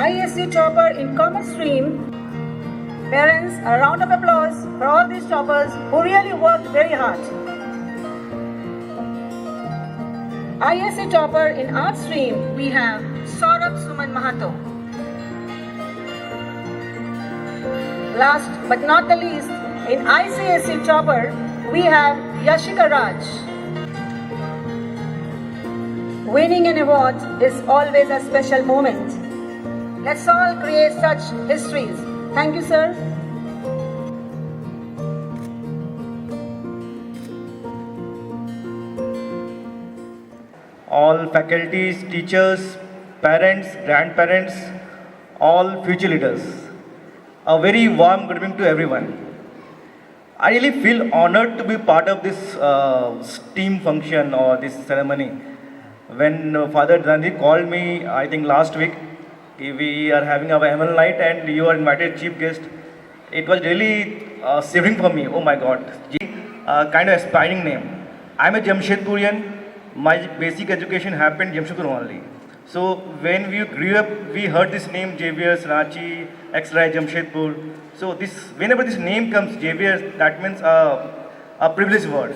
S17: ISC topper in Commerce stream. Parents, a round of applause for all these toppers who really worked very hard. ISC topper in Art stream, we have Saurabh Suman Mahato. Last but not the least, in ICSE topper, we have Yashika Raj. Winning an award is always a special moment. Let's all create such histories. Thank you, sir.
S18: All faculties, teachers, parents, grandparents, all future leaders. A very warm good evening to everyone. I really feel honored to be part of this STEAM function or this ceremony. When Father Gandhi called me, I think last week, we are having our annual night and you are invited chief guest. It was really savoring for me. Oh my God, kind of aspiring name. I'm a Jamshedpurian. My basic education happened in Jamshedpur only. So when we grew up, we heard this name Xavier's, Ranchi, X-Ray, Jamshedpur. So whenever this name comes, Xavier, that means a privileged word.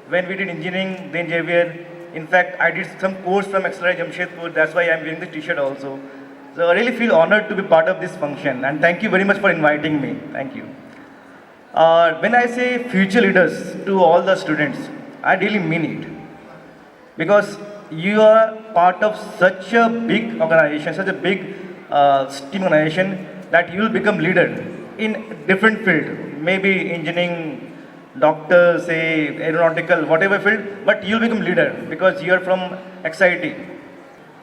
S18: When we did engineering, then Xavier. In fact, I did some course from X-Ray, Jamshedpur. That's why I'm wearing the T-shirt also. So I really feel honored to be part of this function. And thank you very much for inviting me. Thank you. When I say future leaders to all the students, I really mean it. Because you are part of such a big organization, such a big STEAM organization, that you will become leader in different field, maybe engineering, doctor, say aeronautical, whatever field, but you'll become leader because you are from XIT.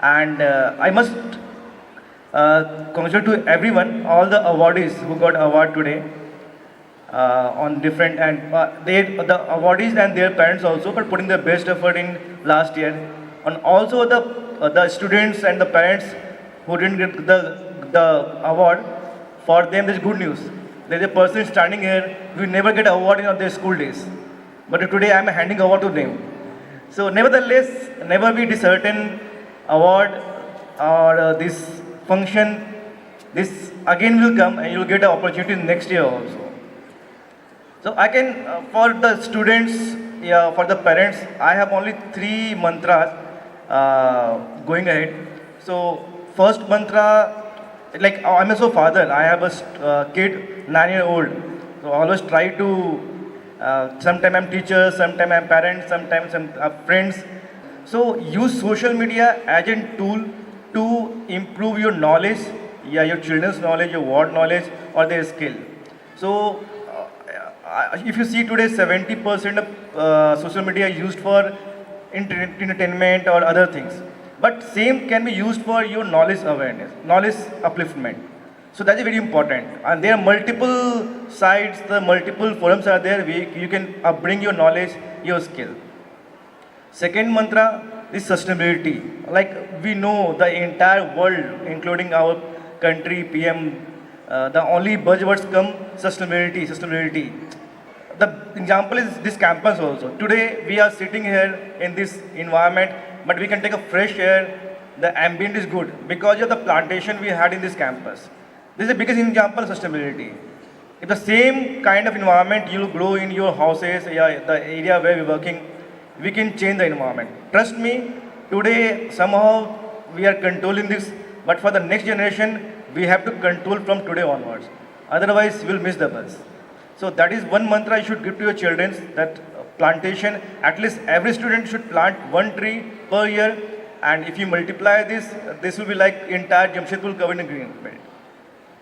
S18: And I must congratulate to everyone, all the awardees who got award today on different, and the awardees and their parents also for putting their best effort in last year. And also the students and the parents who didn't get the award, for them there's good news. There's a person standing here who never get an award in their school days. But today I am handing award to them. So nevertheless, never be disheartened. Award or this function, this again will come and you'll get an opportunity next year also. So I can, for the students, yeah, for the parents, I have only 3 mantras going ahead. So first mantra, like I'm also father, I have a kid, 9-year-old. So I always try to, sometimes I'm teacher, sometimes I'm parent, sometimes I'm friends. So use social media as a tool to improve your knowledge, yeah, your children's knowledge, your word knowledge or their skill. So if you see today 70% of social media is used for entertainment or other things. But same can be used for your knowledge awareness, knowledge upliftment. So that's very important. And there are multiple sites, the multiple forums are there where you can bring your knowledge, your skill. Second mantra is sustainability. Like we know the entire world, including our country, PM, the only buzzwords come sustainability, sustainability. The example is this campus also. Today we are sitting here in this environment, but we can take a fresh air. The ambient is good because of the plantation we had in this campus. This is the biggest example of sustainability. If the same kind of environment you grow in your houses, yeah, the area where we're working, we can change the environment. Trust me, today somehow we are controlling this, but for the next generation, we have to control from today onwards. Otherwise, we'll miss the bus. So that is one mantra you should give to your children, that plantation, at least every student should plant 1 tree per year. And if you multiply this, this will be like entire Jamshedpur covered in green belt.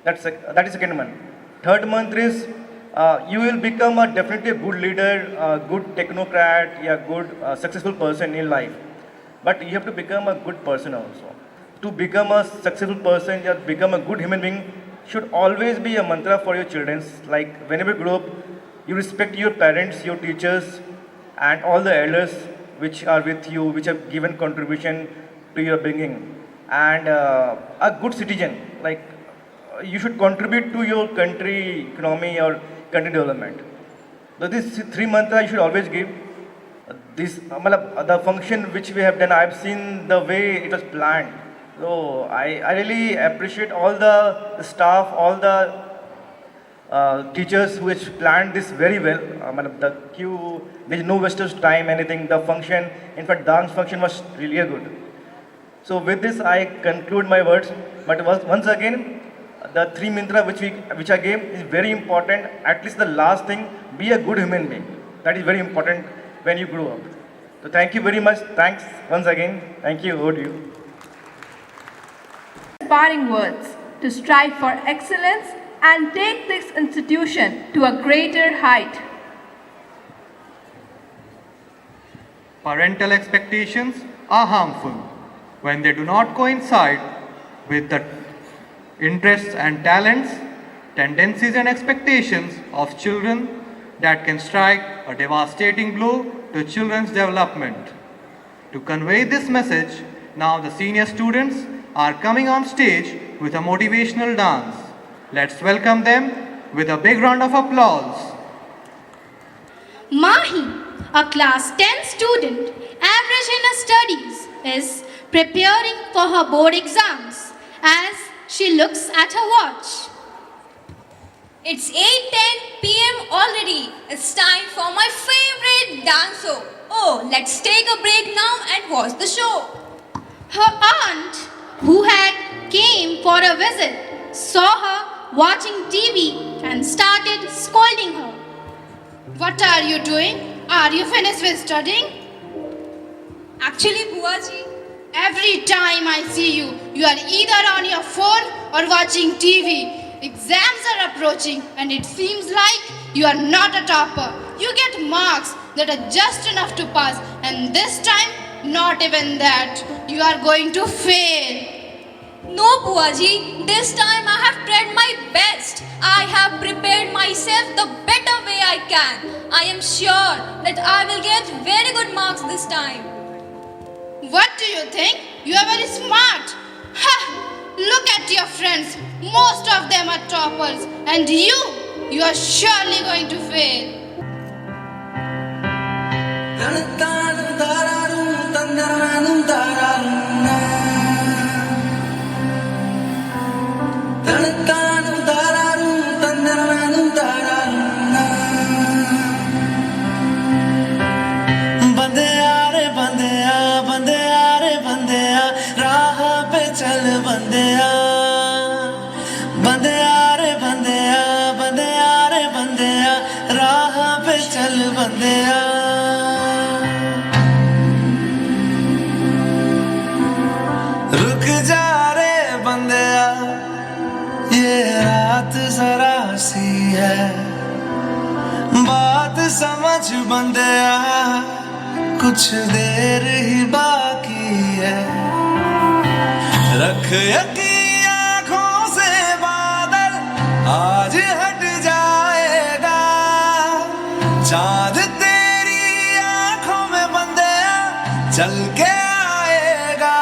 S18: That is second month. Third month is you will become definitely a good leader, a good technocrat, a good successful person in life. But you have to become a good person also. To become a successful person, you become a good human being, should always be a mantra for your children. Like whenever you grow up, you respect your parents, your teachers, and all the elders which are with you, which have given contribution to your bringing. And a good citizen, like you should contribute to your country economy or country development. So this 3 months you should always give. This the function which we have done, I've seen the way it was planned. So I really appreciate all the staff, all the teachers who has planned this very well. The queue, there is no wastage time, anything. The function, in fact, dance function was really good. So with this, I conclude my words. But once again, the 3 mantra which I gave is very important. At least the last thing, be a good human being. That is very important when you grow up. So thank you very much. Thanks once again. Thank you. Over to you.
S16: Inspiring words to strive for excellence and take this institution to a greater height.
S14: Parental expectations are harmful when they do not coincide with the interests and talents, tendencies and expectations of children that can strike a devastating blow to children's development. To convey this message, now the senior students are coming on stage with a motivational dance. Let's welcome them with a big round of applause.
S10: Mahi, a class 10 student, average in her studies, is preparing for her board exams as she looks at her watch.
S19: It's 8:10 p.m. already. It's time for my favorite dance show. Oh, let's take a break now and watch the show.
S10: Her aunt, who had came for a visit, saw her watching TV and started scolding her. What are you doing? Are you finished with studying?
S19: Actually, Buaji,
S10: every time I see you, you are either on your phone or watching TV. Exams are approaching and it seems like you are not a topper. You get marks that are just enough to pass, and this time, not even that. You are going to fail.
S19: No, Buaji, this time I have tried my best. I have prepared myself the better way I can. I am sure that I will get very good marks this time.
S10: What do you think? You are very smart. Ha! Look at your friends. Most of them are toppers. And you are surely going to fail.
S12: रुक जा रे बंदिया, ये रात जरा सी है, बात समझ बंदिया, कुछ देर ही बाकी है। रख यकीन आँखों से बादल आज हट जाएगा, चाँद तेरी आँखों में बंदिया चल के आएगा।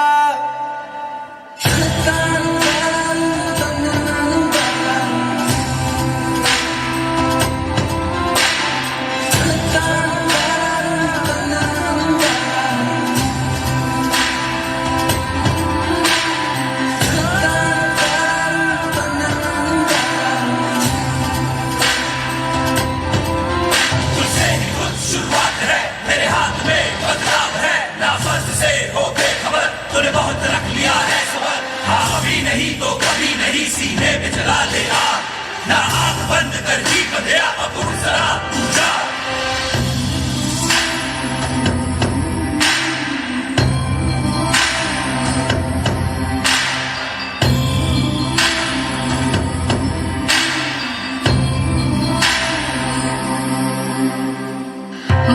S12: तूने बहुत रख लिया है सबर, हाँ अभी नहीं तो कभी नहीं, सीने में जला ले आग, ना आँख बंद कर जी बंधिया, अब उठ जरा जा।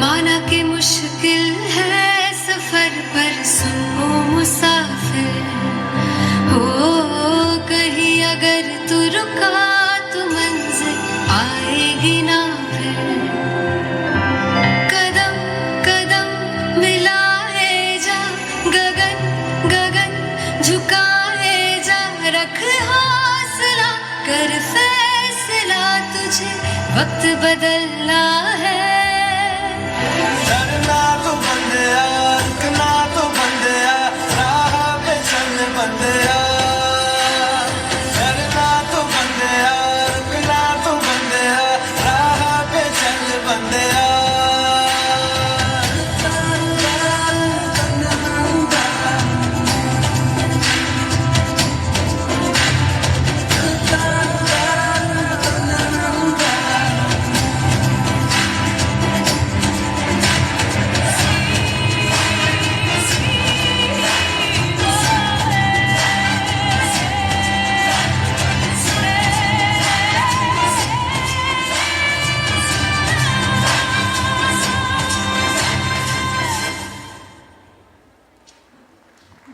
S15: माना कि मुश्किल है सफर पर सुनो मुसाफिर, हो कहीं अगर तू रुका तो मंजिल आएगी ना फिर। कदम कदम मिलाए जा, गगन गगन झुकाए जा, रख हौसला कर फैसला तुझे वक्त बदलना है।
S12: डरना तो बंदया, रुकना तो बंदया, राह पे चल बंदया। डरना तो बंदया, रुकना तो बंदया, राह पे चल बंदया।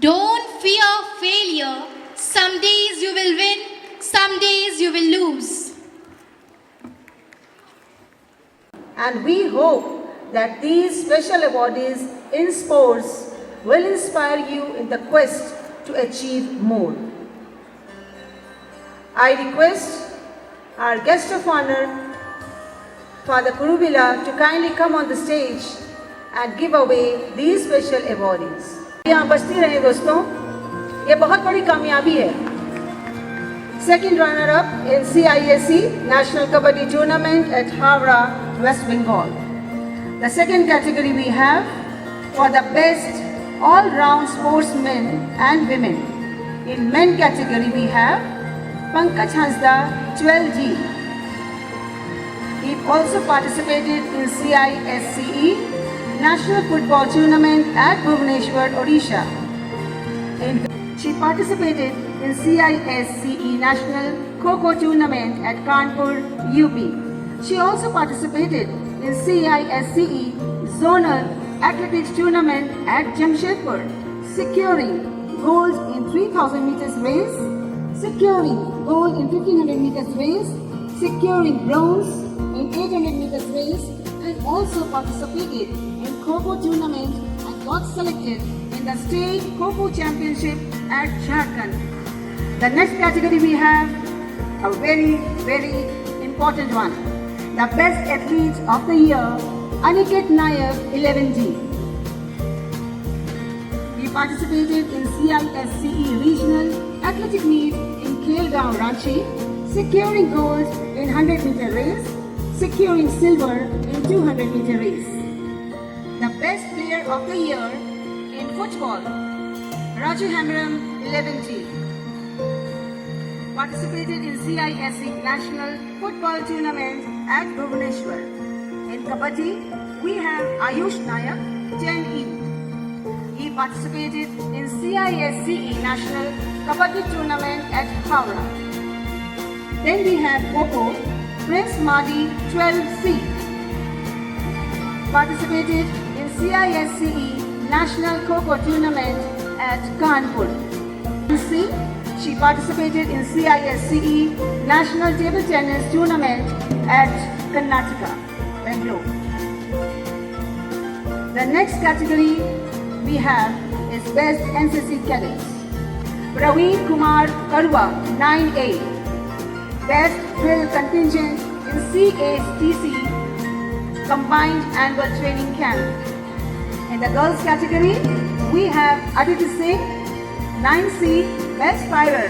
S19: Don't fear failure. Some days you will win, some days you will lose.
S17: And we hope that these special awardees in sports will inspire you in the quest to achieve more. I request our guest of honor, Father Kuruvilla, to kindly come on the stage and give away these special awardees. यहाँ बचती रहे दोस्तों, ये बहुत बड़ी कामयाबी है। Second runner-up in CISE National Kabaddi Tournament at Howrah, West Bengal. The second category we have for the best all-round sportsmen and women. In men category we have Pankaj Hansda, 12G. He also participated in CISCE National Football Tournament at Bhubaneswar, Odisha. She participated in CISCE National Kho-Kho Tournament at Kanpur, UP. She also participated in CISCE Zonal Athletics Tournament at Jamshedpur, securing gold in 3000 meters race, securing gold in 1500 meters race, securing bronze in 800 meters race, and also participated in Kho-Kho tournament and got selected in the state Kho-Kho championship at Jharkhand. The next category we have a very, very important one. The best athlete of the year, Aniket Nayak, 11G. He participated in CISCE Regional Athletic Meet in Khelgaon, Ranchi, securing gold in 100-meter race, securing silver in 200-meter race. The best player of the year in football, Raju Hemram, 11G. Participated in CISE National Football Tournament at Bhubaneswar. In Kabaddi, we have Ayush Nayak, 10E. He participated in CISCE National Kabaddi Tournament at Howrah. Then we have Kho-Kho, Prince Madi, 12C. Participated in CISCE National Kho-Kho Tournament at Kanpur. She participated in CISCE National Table Tennis Tournament at Karnataka, Bangalore. The next category we have is Best NCC Cadets. Praveen Kumar Karwa, 9A. Best Drill Contingent in CATC Combined Annual Training Camp. In the girls category, we have Aditi Singh, 9C, Best Firer,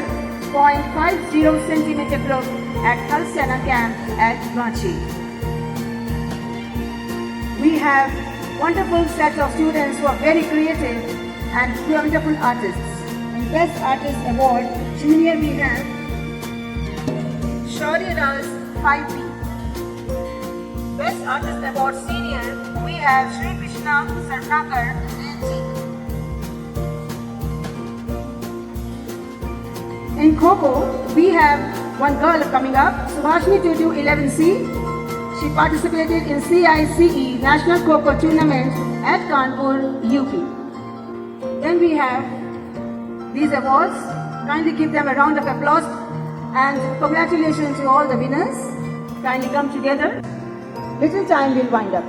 S17: 0.50 centimeter group at Thal Sena Camp at Ranchi. We have wonderful set of students who are very creative and wonderful artists. In Best Artist Award, Junior we have Shaurya Ras, 5B. Best Artist Award Senior, we have Shri Krishna Sarnakar, 8G. In Kho-Kho, we have one girl coming up, Subhashini Tutu, 11C. She participated in CICE National Kho-Kho Tournament at Kanpur, UP. Then we have these awards. Kindly give them a round of applause and congratulations to all the winners. Kindly come together. Little time will wind up.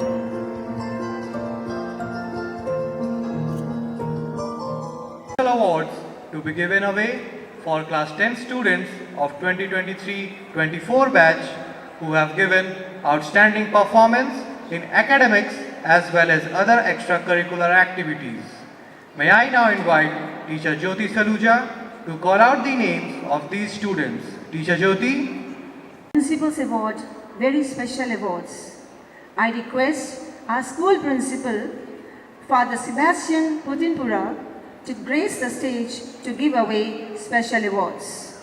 S14: Awards to be given away for class 10 students of 2023-24 batch who have given outstanding performance in academics as well as other extracurricular activities. May I now invite Teacher Jyoti Saluja to call out the names of these students. Teacher Jyoti.
S17: Principal's Award, very special awards. I request our school principal, Father Sebastian Putinpura, to grace the stage to give away special awards.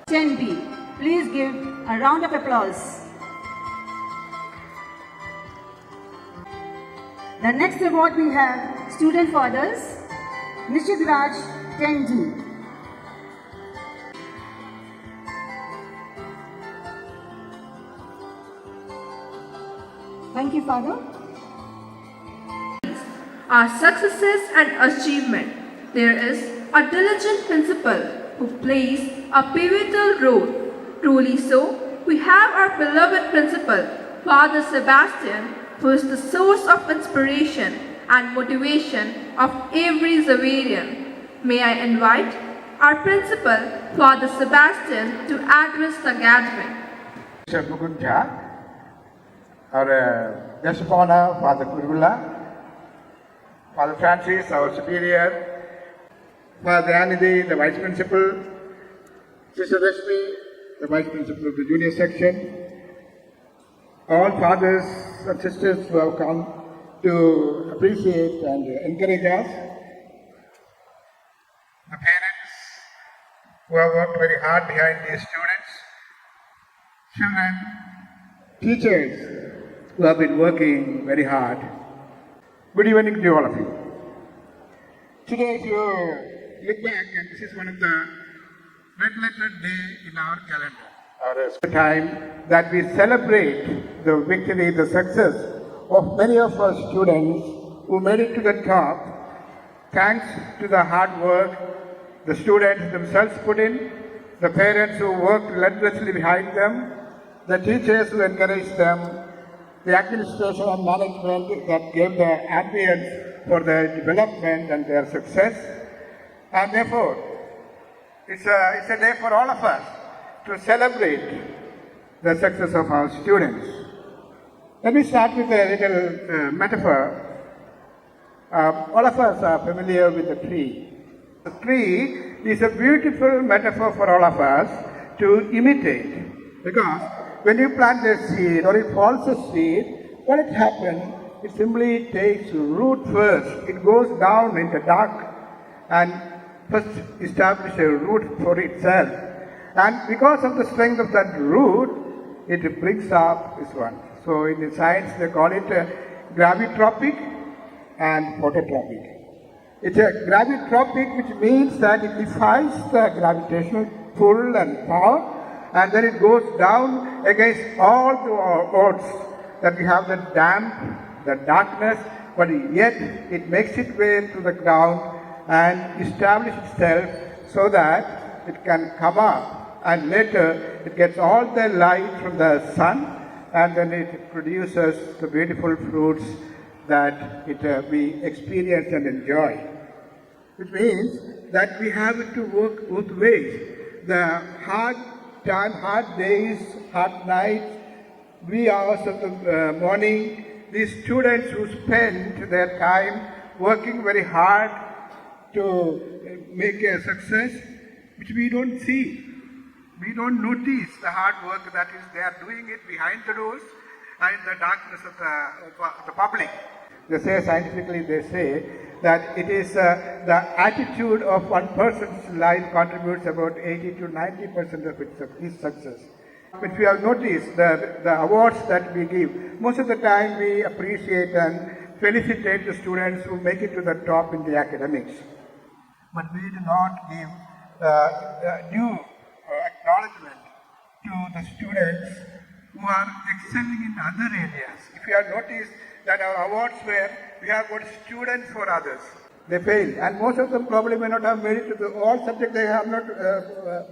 S17: 10B, please give a round of applause. The next award we have Student Fathers, Nishid Raj, 10D. Thank you, Father.
S16: Our successes and achievement. There is a diligent principal who plays a pivotal role. Truly so, we have our beloved principal, Father Sebastian, who is the source of inspiration and motivation of every Xaverian. May I invite our principal, Father Sebastian, to address the gathering.
S20: Mr. Mukunja, our guest of honor, Father Kurula, Father Francis, our superior, Father Anidhi, the vice principal, Sister Rashmi, the vice principal of the junior section, all fathers and sisters who have come to appreciate and encourage us, the parents who have worked very hard behind these students, children, teachers who have been working very hard. Good evening to all of you. Today, if you look back, and this is one of the red letter day in our calendar, or a time that we celebrate the victory, the success of many of our students who made it to the top, thanks to the hard work the students themselves put in, the parents who worked relentlessly behind them, the teachers who encouraged them, the administration and management that gave the ambience for their development and their success. And therefore, it's a day for all of us to celebrate the success of our students. Let me start with a little metaphor. All of us are familiar with the tree. The tree is a beautiful metaphor for all of us to imitate, because when you plant a seed or it falls a seed, what it happens, it simply takes root first. It goes down in the dark and first establish a root for itself. And because of the strength of that root, it brings up this one. So in the science they call it gravitropic and phototropic. It's a gravitropic, which means that it defies the gravitational pull and power, and then it goes down against all the odds that we have the damp, the darkness, but yet it makes its way to the ground and establish itself so that it can come up, and later it gets all the light from the sun, and then it produces the beautiful fruits that we experience and enjoy. Which means that we have to work both ways. The hard time, hard days, hard nights, wee hours of the morning, these students who spend their time working very hard to make a success, which we don't see. We don't notice the hard work that is they are doing it behind the doors and in the darkness of the public. They say, scientifically they say, that it is the attitude of one person's life contributes about 80 to 90% of its success. If you have noticed the awards that we give, most of the time we appreciate and felicitate the students who make it to the top in the academics. But we do not give due acknowledgement to the students who are excelling in other areas. If you have noticed that our awards we have got students for others. They fail, and most of them probably may not have made it to all subjects they have not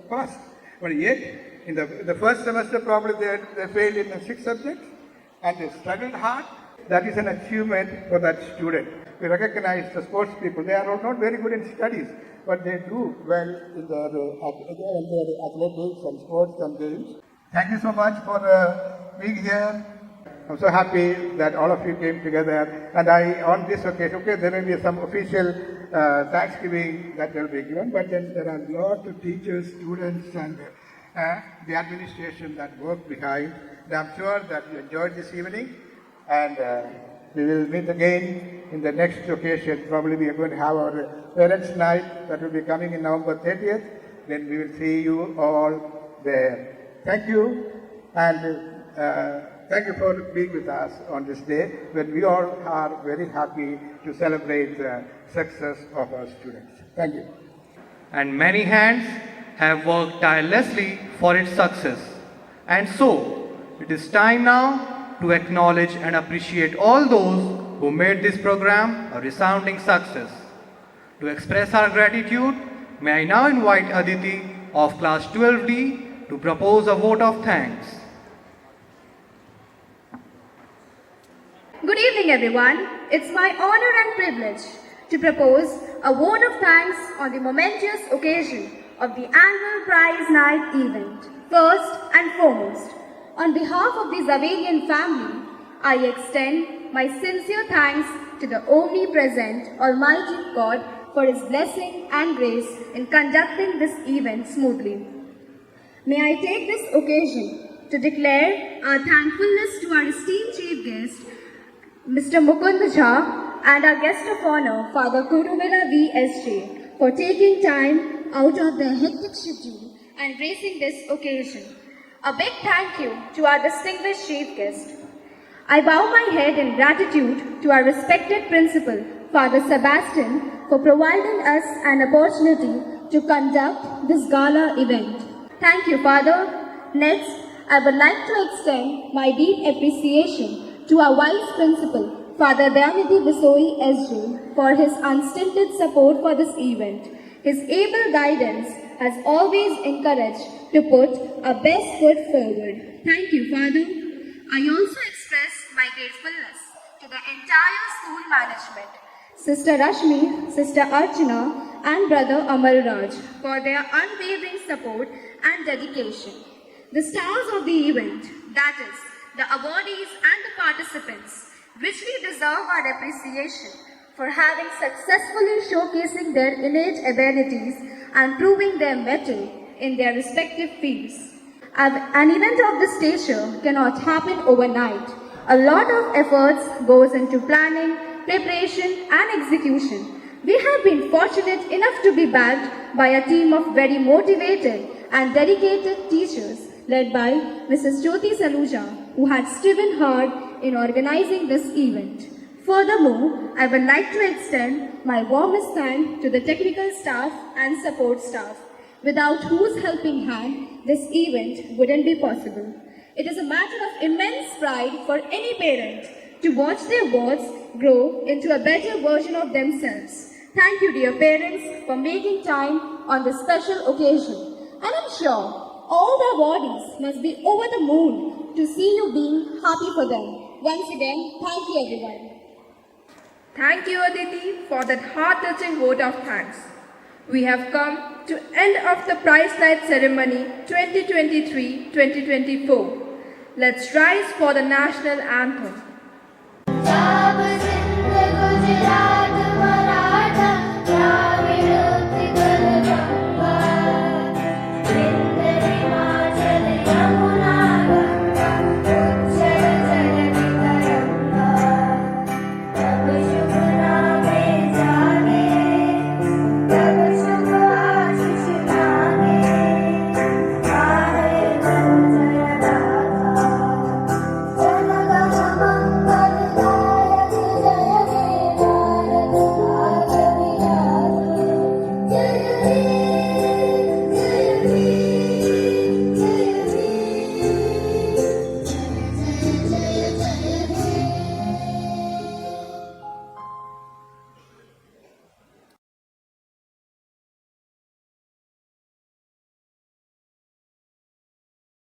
S20: passed. But yet, in the first semester probably they failed in the 6 subjects, and they struggled hard. That is an achievement for that student. We recognize the sports people. They are not very good in studies, but they do well in their athletics and sports and games. Thank you so much for being here. I'm so happy that all of you came together. And on this occasion, okay, there may be some official Thanksgiving that will be given, but then there are lots of teachers, students, and the administration that work behind. And I'm sure that you enjoyed this evening, and we will meet again in the next occasion. Probably we are going to have our Parents' Night that will be coming in November 30th. Then we will see you all there. Thank you, and thank you for being with us on this day when we all are very happy to celebrate the success of our students. Thank you.
S14: And many hands have worked tirelessly for its success. And so, it is time now to acknowledge and appreciate all those who made this program a resounding success. To express our gratitude, may I now invite Aditi of class 12D to propose a vote of thanks.
S21: Good evening, everyone. It's my honor and privilege to propose a vote of thanks on the momentous occasion of the annual Prize Night event. First and foremost, on behalf of the Zavalian family, I extend my sincere thanks to the omnipresent Almighty God for His blessing and grace in conducting this event smoothly. May I take this occasion to declare our thankfulness to our esteemed chief guest, Mr. Mukund Jha, and our guest of honor, Father Kuruvela V.S.J., for taking time out of their hectic schedule and gracing this occasion. A big thank you to our distinguished chief guest. I bow my head in gratitude to our respected principal, Father Sebastian, for providing us an opportunity to conduct this gala event. Thank you, Father. Next, I would like to extend my deep appreciation to our Vice Principal, Father Dayanidhi Bisoi S.J., for his unstinted support for this event. His able guidance has always encouraged to put our best foot forward. Thank you, Father. I also express my gratefulness to the entire school management, Sister Rashmi, Sister Archana, and Brother Amal Raj for their unwavering support and dedication. The stars of the event, that is, the awardees and the participants, richly deserve our appreciation for having successfully showcasing their innate abilities and proving their mettle in their respective fields. An event of this nature cannot happen overnight. A lot of efforts goes into planning, preparation and execution. We have been fortunate enough to be backed by a team of very motivated and dedicated teachers led by Mrs. Jyoti Saluja, who had striven hard in organizing this event. Furthermore, I would like to extend my warmest thanks to the technical staff and support staff, without whose helping hand this event wouldn't be possible. It is a matter of immense pride for any parent to watch their wards grow into a better version of themselves. Thank you, dear parents, for making time on this special occasion. And I'm sure all the awardees must be over the moon to see you being happy for them. Once again, thank you, everyone.
S16: Thank you, Aditi, for that heart-touching vote of thanks. We have come to end of the Prize Night Ceremony 2023-2024. Let's rise for the National Anthem.